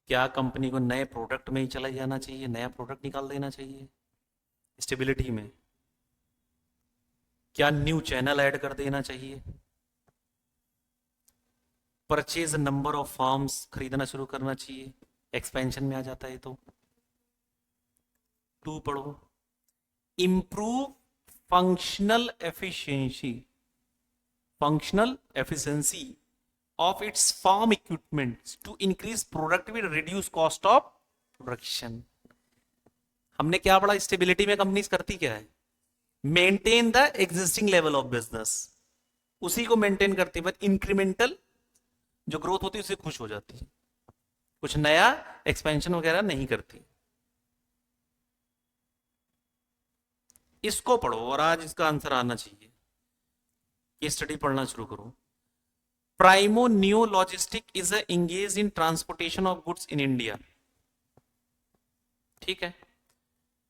क्या कंपनी को नए प्रोडक्ट में ही चला जाना चाहिए, नया प्रोडक्ट निकाल देना चाहिए स्टेबिलिटी में, क्या न्यू चैनल ऐड कर देना चाहिए, परचेज नंबर ऑफ फार्म्स खरीदना शुरू करना चाहिए, एक्सपेंशन में आ जाता है तो। 2 पढ़ो, improve functional efficiency, functional efficiency of its farm equipment to increase productivity, reduce cost of production। हमने क्या पढ़ा, स्टेबिलिटी में कंपनीज करती क्या है, maintain the existing level of business, उसी को मेंटेन करती है, बट इंक्रीमेंटल जो ग्रोथ होती है उससे खुश हो जाती है, कुछ नया एक्सपेंशन वगैरह नहीं करती। इसको पढ़ो और आज इसका आंसर आना चाहिए, ये स्टडी पढ़ना शुरू करो। Primo new logistic is engage in transportation of goods in India. ठीक है,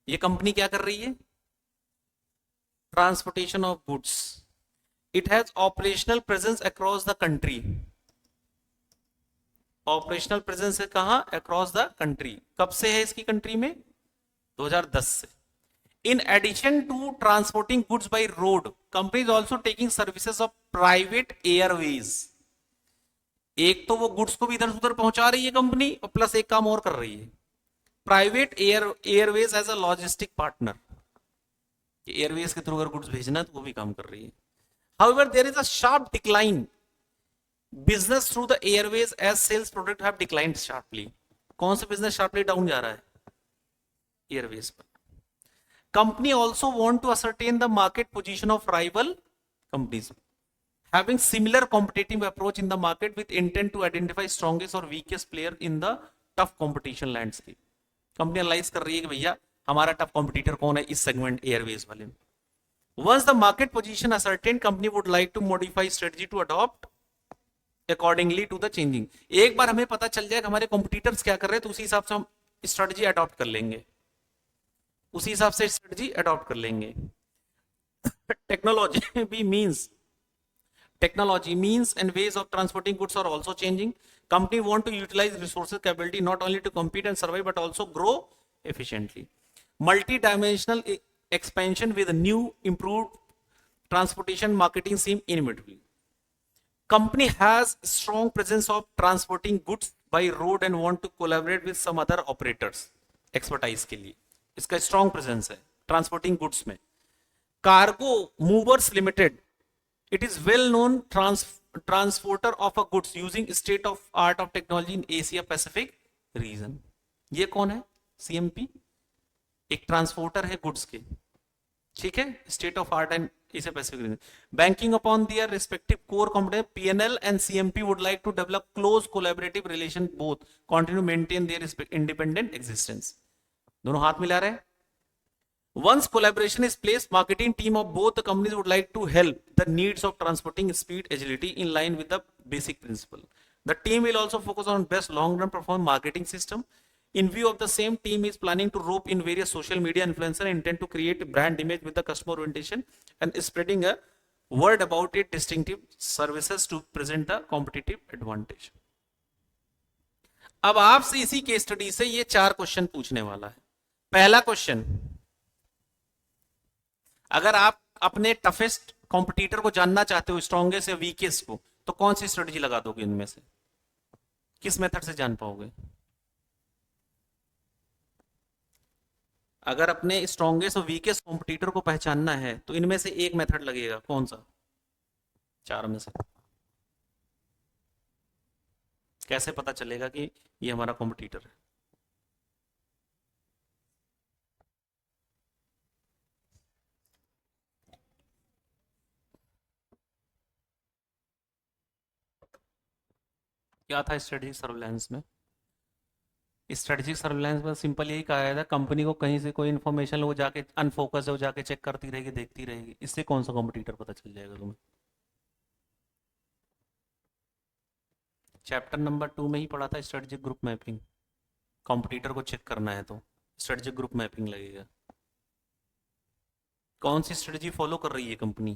ये कंपनी क्या कर रही है, transportation of goods. It has operational presence across the country, operational presence है कहां, अक्रॉस द कंट्री। कब से है इसकी कंट्री में, 2010 से। In addition to transporting goods by road, company is also taking services of private airways. एक तो वो गुड्स को भी इधर उधर पहुंचा रही है कंपनी, और प्लस एक काम और कर रही है, private airways as a logistic partner, airways के थ्रू अगर गुड्स भेजना है तो वो भी काम कर रही है। However there is a sharp decline business through the airways as sales product have declined sharply. कौन सा बिजनेस शार्पली डाउन जा रहा है, एयरवेज पर। Company also want to ascertain the market position of rival companies having similar competitive approach in the market with intent to identify strongest or weakest player in the tough competition landscape। Company analyse कर रही है कि भैया हमारा tough competitor कौन है इस segment Airways वाले में। Once the market position ascertained, company would like to modify strategy to adopt accordingly to the changing। एक बार हमें पता चल जाएगा हमारे कॉम्पिटिटर्स क्या कर रहे हैं तो उसी हिसाब से हम स्ट्रेटजी अडॉप्ट कर लेंगे, उसी हिसाब से स्ट्रेटजी अडॉप्ट कर लेंगे। टेक्नोलॉजी भी means, technology means and ways of transporting goods are also changing। company want to utilize resources capability not only to compete and survive but also grow efficiently। multi-dimensional expansion with new improved transportation marketing seem inevitable। company has strong presence of transporting goods by road and want to collaborate with some other operators expertise के लिए इसका strong presence है transporting goods में। cargo movers limited, it is well known transporter of a goods using state of art of technology in Asia Pacific region। ये कौन है, CMP, एक transporter है गुड्स के, ठीक है, state of art and Asia Pacific region. Banking upon their respective core competence, PNL and CMP would like to develop close collaborative relation, both continue maintain their independent existence। दोनों हाथ मिला रहे हैं। Once collaboration is placed, marketing team of both the companies would like to help the needs of transporting speed agility in line with the basic principle। The team will also focus on best long-term performance marketing system, In view of the same, team is planning to rope in various social media influencers and intend to create a brand image with the customer orientation and spreading a word about its distinctive services to present the competitive advantage. अब आपसे इसी case study से ये 4 question पूछने वाला है. पहला question, अगर आप अपने टफेस्ट कॉम्पिटिटर को जानना चाहते हो, स्ट्रॉन्गेस्ट या वीकेस्ट को, तो कौन सी स्ट्रेटजी लगा दोगे इनमें से? किस मेथड से जान पाओगे? अगर अपने स्ट्रॉन्गेस्ट और वीकेस्ट कॉम्पिटिटर को पहचानना है तो इनमें से एक मेथड लगेगा. कौन सा? 4 में से. कैसे पता चलेगा कि ये हमारा कॉम्पिटिटर है? क्या था स्ट्रेटेजिक सर्विलांस में? स्ट्रेटेजिक सर्विलांस में सिंपल यही कहा गया था, कंपनी को कहीं से कोई इन्फॉर्मेशन लो, जाके अनफोकस है, वो जाके चेक करती रहेगी, देखती रहेगी. इससे कौन सा कॉम्पिटिटर पता चल जाएगा तुम्हें? चैप्टर नंबर 2 में ही पढ़ा था स्ट्रेटेजिक ग्रुप मैपिंग. कॉम्पिटिटर को चेक करना है तो स्ट्रेटेजिक ग्रुप मैपिंग लगेगा. कौन सी स्ट्रेटेजी फॉलो कर रही है कंपनी?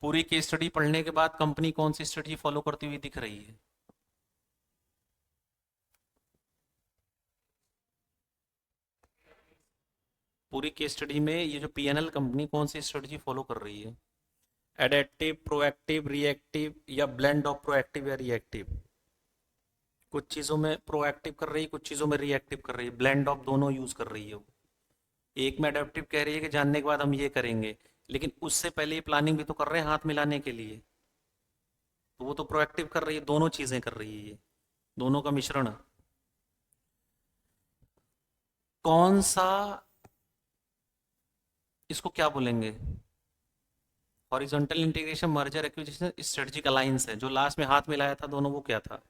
पूरी केस स्टडी पढ़ने के बाद कंपनी कौन सी स्ट्रेटेजी फॉलो करती हुई दिख रही है? पूरी केस स्टडी में ये जो पीएनएल कंपनी कौन सी स्ट्रेटेजी फॉलो कर रही है? एडेप्टिव, प्रोएक्टिव, रिएक्टिव या ब्लेंड ऑफ प्रोएक्टिव या रिएक्टिव? कुछ चीजों में प्रोएक्टिव कर रही है, कुछ चीजों में रिएक्टिव कर रही है. ब्लेंड ऑफ दोनों यूज कर रही है वो. एक में एडेप्टिव कह रही है कि जानने के बाद हम ये करेंगे, लेकिन उससे पहले ये प्लानिंग भी तो कर रहे हैं हाथ मिलाने के लिए, तो वो तो प्रोएक्टिव कर रही है. दोनों चीजें कर रही है, ये दोनों का मिश्रण. कौन सा इसको क्या बोलेंगे? Horizontal integration, merger, acquisition, strategic alliance है. जो लास्ट में हाथ मिलाया था दोनों, वो क्या था?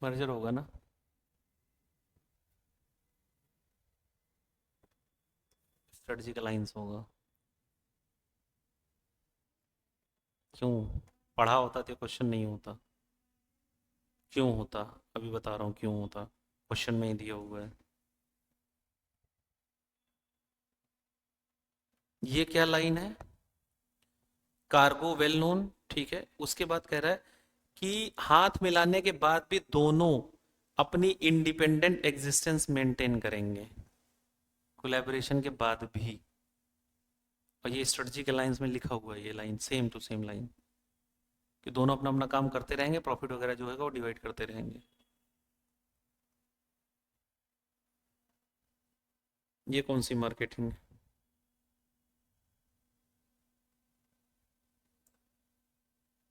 मर्जर होगा ना? स्ट्रेटेजिक अलायंस होगा. क्यों? पढ़ा होता तो क्वेश्चन नहीं होता. क्यों होता? अभी बता रहा हूँ क्यों होता. क्वेश्चन में ही दिया हुआ है. ये क्या लाइन है? कार्गो वेल नोन, ठीक है. उसके बाद कह रहा है कि हाथ मिलाने के बाद भी दोनों अपनी इंडिपेंडेंट एग्जिस्टेंस मेंटेन करेंगे कोलैबोरेशन के बाद भी. और ये स्ट्रेटजिक अलायंस में लिखा हुआ है, ये line same to same line, कि दोनों अपना अपना काम करते रहेंगे, प्रॉफिट वगैरह जो होगा वो डिवाइड करते रहेंगे. ये कौन सी marketing?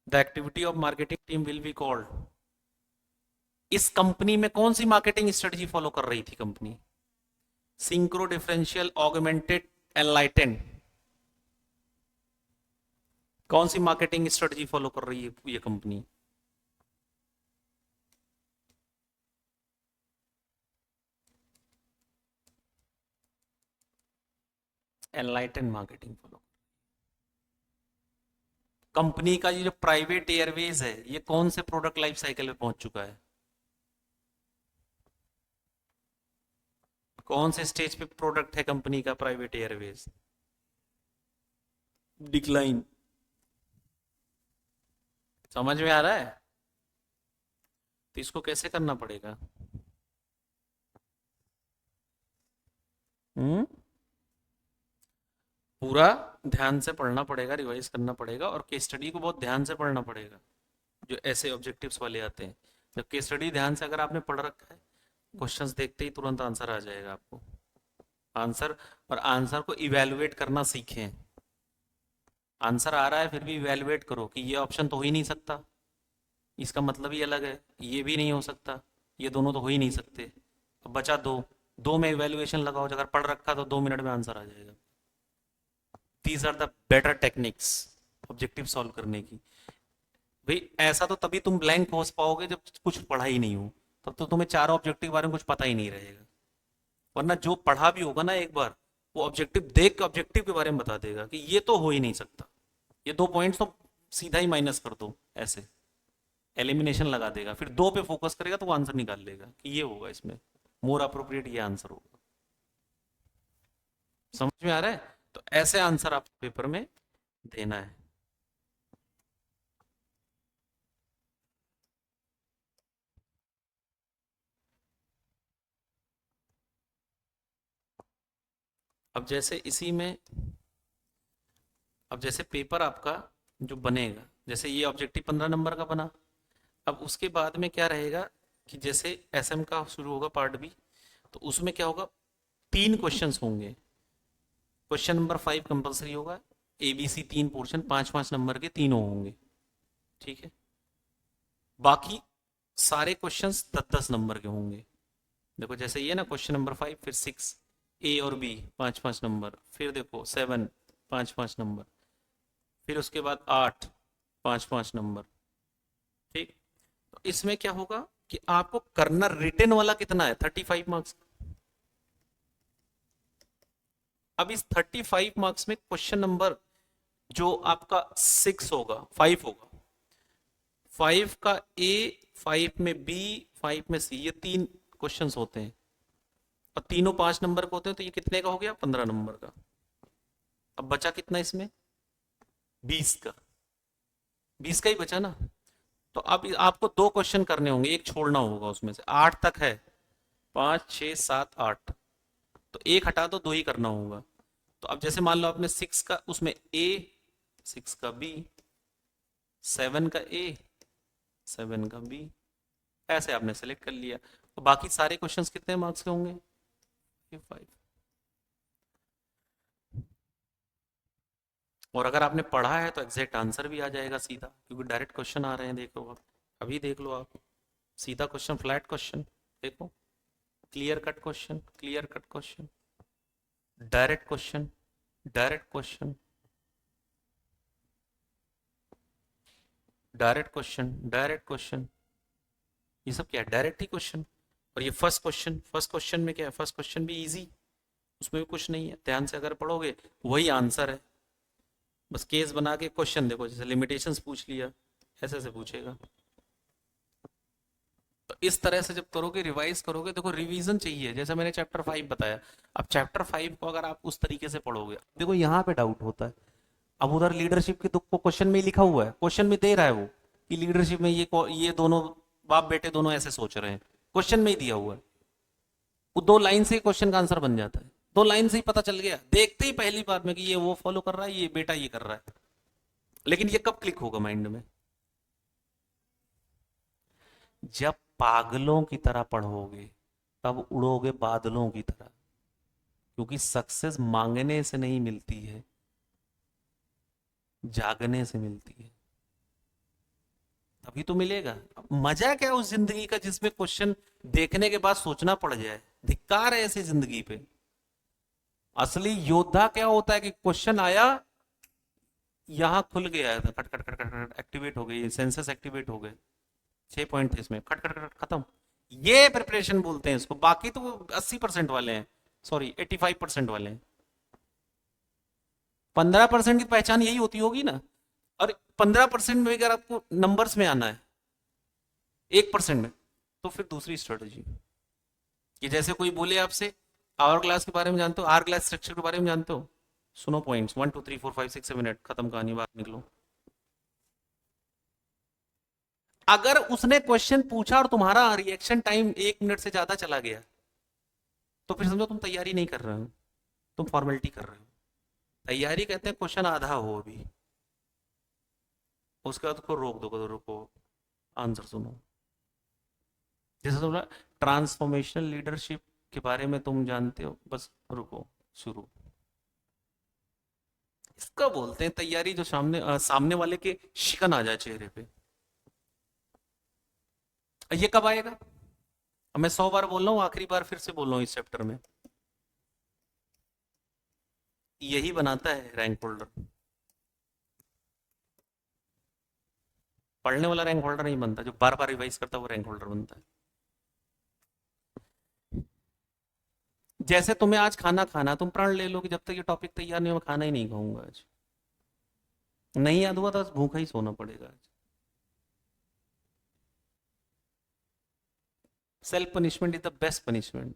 The activity of marketing team will be called. इस कंपनी में कौन सी मार्केटिंग स्ट्रेटजी फॉलो कर रही थी company? Synchro, differential, augmented, enlightened. कौन सी मार्केटिंग स्ट्रेटजी फॉलो कर रही है ये company? Enlightened marketing follow. Company का ये जो प्राइवेट एयरवेज है, ये कौन से प्रोडक्ट लाइफ साइकिल में पहुंच चुका है? कौन से स्टेज पे प्रोडक्ट है कंपनी का प्राइवेट एयरवेज? डिक्लाइन. समझ में आ रहा है? तो इसको कैसे करना पड़ेगा? पूरा ध्यान से पढ़ना पड़ेगा, रिवाइज करना पड़ेगा, और केस स्टडी को बहुत ध्यान से पढ़ना पड़ेगा. जो ऐसे ऑब्जेक्टिव्स वाले आते हैं, जब केस स्टडी ध्यान से अगर आपने पढ़ रखा है, क्वेश्चंस देखते ही तुरंत आंसर आ जाएगा आपको. आंसर, और आंसर को इवेलुएट करना सीखें. आंसर आ रहा है फिर भी इवेलुएट करो कि ये ऑप्शन तो हो ही नहीं सकता, इसका मतलब ही अलग है, ये भी नहीं हो सकता, ये दोनों तो हो ही नहीं सकते. अब बचा दो में इवेल्युएशन लगाओ. अगर पढ़ रखा तो 2 मिनट में आंसर आ जाएगा. These are the better techniques objective solve करने की. भाई ऐसा तो तभी तुम ब्लैंक हो पाओगे जब कुछ पढ़ा ही नहीं हो, तब तो तुम्हें 4 ऑब्जेक्टिव के बारे में कुछ पता ही नहीं रहेगा. वरना जो पढ़ा भी होगा ना एक बार, वो ऑब्जेक्टिव देख के ऑब्जेक्टिव के बारे में बता देगा कि ये तो हो ही नहीं सकता, ये 2 पॉइंट्स तो सीधा ही माइनस कर दो, ऐसे एलिमिनेशन लगा देगा, फिर 2 पे फोकस करेगा तो वो आंसर निकाल लेगा कि ये होगा इसमें, मोर अप्रोप्रिएट ये आंसर होगा। समझ में आ रहा है? तो ऐसे आंसर आप पेपर में देना है। अब जैसे इसी में, अब जैसे पेपर आपका जो बनेगा, जैसे ये ऑब्जेक्टिव 15 नंबर का बना, अब उसके बाद में क्या रहेगा कि जैसे एसएम का शुरू होगा पार्ट बी, तो उसमें क्या होगा, 3 क्वेश्चंस होंगे। क्वेश्चन नंबर 5 कंपलसरी होगा, एबीसी 3 पोर्शन 5-5 नंबर के तीनों होंगे, ठीक है। बाकी सारे क्वेश्चंस 10-10 नंबर के होंगे। देखो जैसे ये ना क्वेश्चन नंबर 5, फिर 6 ए और बी 5-5 नंबर, फिर देखो 7 5-5 नंबर, फिर उसके बाद 8 5-5 नंबर, ठीक। तो इसमें क्या होगा कि आपको करना रिटन वाला कितना है, 35 मार्क्स। अब इस 35 मार्क्स में क्वेश्चन नंबर जो आपका 6 होगा, 5 होगा, 5 का ए, 5 में बी, 5 में सी, ये 3 क्वेश्चंस होते हैं और तीनों 5 नंबर के होते हैं, तो ये कितने का हो गया, 15 नंबर का। अब बचा कितना इसमें, 20 का, 20 का ही बचा ना। तो अब आपको 2 क्वेश्चन करने होंगे, एक छोड़ना होगा उसमें से, 8 तक है, 5 6 7 8, तो एक हटा दो, 2 ही करना होगा। तो अब जैसे मान लो आपने 6 का उसमें ए, 6 का बी, 7 का ए, 7 का बी, ऐसे आपने सेलेक्ट कर लिया। तो बाकी सारे क्वेश्चंस कितने मार्क्स के होंगे, 5। और अगर आपने पढ़ा है तो एग्जैक्ट आंसर भी आ जाएगा सीधा, क्योंकि डायरेक्ट क्वेश्चन आ रहे हैं, देखो आप अभी देख लो, आप सीधा क्वेश्चन, फ्लैट क्वेश्चन, देखो clear cut question, clear cut question, direct question, direct question, direct question, direct question, ये सब क्या है, डायरेक्ट ही क्वेश्चन। और ये फर्स्ट क्वेश्चन, फर्स्ट क्वेश्चन में क्या है, फर्स्ट क्वेश्चन भी इजी, उसमें भी कुछ नहीं है, ध्यान से अगर पढ़ोगे वही आंसर है, बस केस बना के क्वेश्चन देखो, जैसे लिमिटेशंस पूछ लिया, ऐसे ऐसे पूछेगा। तो इस तरह से जब करोगे, रिवाइज करोगे, देखो रिवीजन चाहिए, जैसे मैंने चैप्टर 5 बताया। अब चैप्टर 5 को अगर आप उस तरीके से पढ़ोगे, देखो यहाँ पे डाउट होता है, अब उधर लीडरशिप के दुख को क्वेश्चन में ही लिखा हुआ है, क्वेश्चन में दे रहा है वो कि लीडरशिप में ये दोनों बाप बेटे दोनों ऐसे सोच रहे हैं, क्वेश्चन में ही दिया हुआ है। वो 2 लाइन से क्वेश्चन का आंसर बन जाता है, 2 लाइन से ही पता चल गया देखते ही पहली बार में कि ये वो फॉलो कर रहा है, ये बेटा ये कर रहा है। लेकिन ये कब क्लिक होगा माइंड में, जब पागलों की तरह पढ़ोगे, तब उड़ोगे बादलों की तरह, क्योंकि सक्सेस मांगने से नहीं मिलती है, जागने से मिलती है, तभी तो मिलेगा। मजा क्या उस जिंदगी का जिसमें क्वेश्चन देखने के बाद सोचना पड़ जाए, धिक्कार है ऐसी जिंदगी पे। असली योद्धा क्या होता है कि क्वेश्चन आया, यहां खुल गया था, खट खट खट खट खट एक्टिवेट हो गई, सेंसस एक्टिवेट हो गए, 6 पॉइंट थे इसमें, खट खट खट खत्म। ये प्रिपरेशन बोलते हैं इसको, बाकी तो 80% वाले हैं, सॉरी 85% वाले हैं। 15% की पहचान यही होती होगी ना। और 15% में अगर आपको नंबर्स में आना है, 1% में, तो फिर दूसरी स्ट्रेटेजी, कि जैसे कोई बोले आपसे आवर क्लास के बारे में जानते हो, आर क्लास स्ट्रक्चर के बारे में जानते हो, सुनो पॉइंट्स 1 2 3 4 5 6 7 8, खत्म कहानी, बात निकलो। अगर उसने क्वेश्चन पूछा और तुम्हारा रिएक्शन टाइम 1 मिनट से ज्यादा चला गया, तो फिर समझो तुम तैयारी नहीं कर रहे हो, तुम फॉर्मेलिटी कर रहे हो। तैयारी कहते हैं क्वेश्चन आधा हो अभी, उसके बाद उसको रोक दो, रुको आंसर सुनो। जैसे तुम ट्रांसफॉर्मेशनल लीडरशिप के बारे में तुम जानते हो, बस रुको, शुरू। इसका बोलते हैं तैयारी, जो सामने वाले के शिकन आ जाए चेहरे पे। ये कब आएगा, अब मैं 100 बार बोल रहा हूँ, आखिरी बार फिर से बोल रहा हूँ, इस चैप्टर में यही बनाता है रैंक होल्डर। पढ़ने वाला रैंक होल्डर नहीं बनता, जो बार बार रिवाइज करता है वो रैंक होल्डर बनता है। जैसे तुम्हें आज खाना खाना, तुम प्रण ले लो कि जब तक ये टॉपिक तैयार नहीं हो, मैं खाना ही नहीं खाऊंगा आज। नहीं याद हुआ तो बस भूखा ही सोना पड़ेगा आज। Self punishment is the best punishment.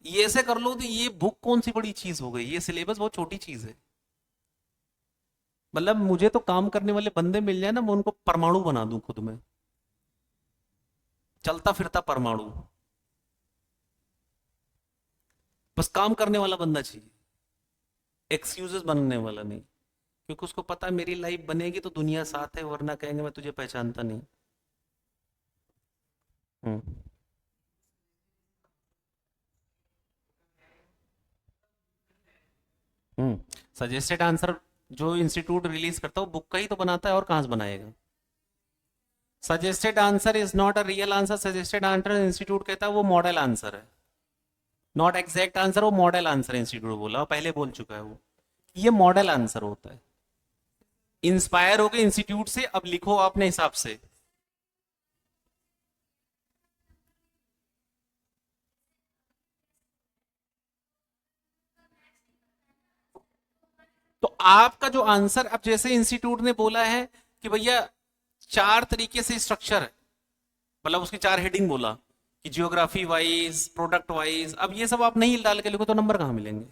ये ऐसे कर लो तो ये बुक कौन सी बड़ी चीज हो गई, ये सिलेबस बहुत छोटी चीज है। मतलब मुझे तो काम करने वाले बंदे मिल जाए ना, मैं उनको परमाणु बना दूं खुद में, चलता फिरता परमाणु। बस काम करने वाला बंदा चाहिए, एक्सक्यूजेस बनने वाला नहीं। क्योंकि उसको पता है मेरी लाइफ बनेगी तो दुनिया साथ है, वरना कहेंगे मैं तुझे पहचानता नहीं। हम्म। हम्म। सजेस्टेड आंसर जो इंस्टीट्यूट रिलीज करता है वो बुक का ही तो बनाता है, और कहां से बनाएगा। Suggested answer is not a real answer, suggested answer institute कहता है वो मॉडल आंसर है, नॉट एग्जैक्ट आंसर, वो मॉडल आंसर इंस्टीट्यूट बोला, पहले बोल चुका है वो, ये मॉडल आंसर होता है। इंस्पायर हो गए इंस्टीट्यूट से, अब लिखो अपने हिसाब से। तो आपका जो आंसर, अब जैसे इंस्टीट्यूट ने बोला है कि भैया 4 तरीके से स्ट्रक्चर है, मतलब उसकी 4 हेडिंग बोला कि जियोग्राफी वाइज, प्रोडक्ट वाइज, अब ये सब आप नहीं डाल के लिखो तो नंबर कहां मिलेंगे।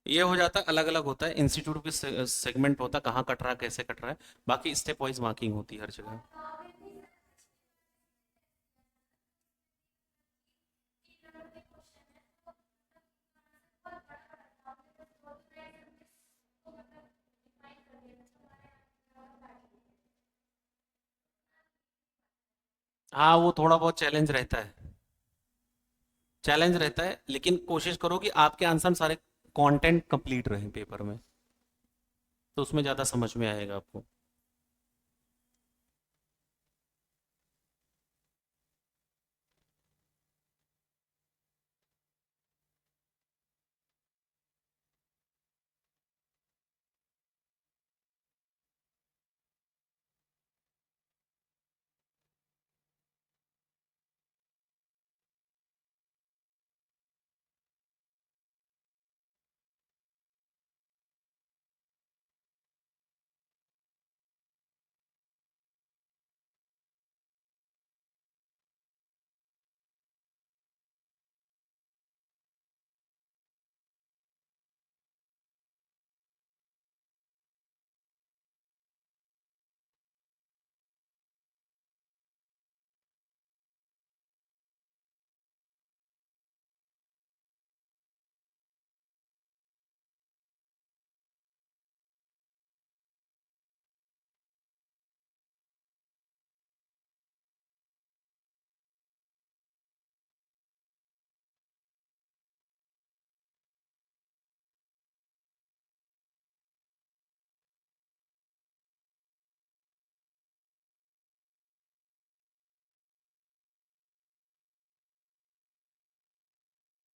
ये हो जाता है, अलग अलग होता है इंस्टीट्यूट की, सेगमेंट होता है कहाँ कट रहा है कैसे कट रहा है, बाकी स्टेप वाइज मार्किंग होती है हर जगह। हाँ वो थोड़ा बहुत चैलेंज रहता है, चैलेंज रहता है, लेकिन कोशिश करो कि आपके आंसर सारे कंटेंट कंप्लीट रहे पेपर में, तो उसमें ज़्यादा समझ में आएगा आपको।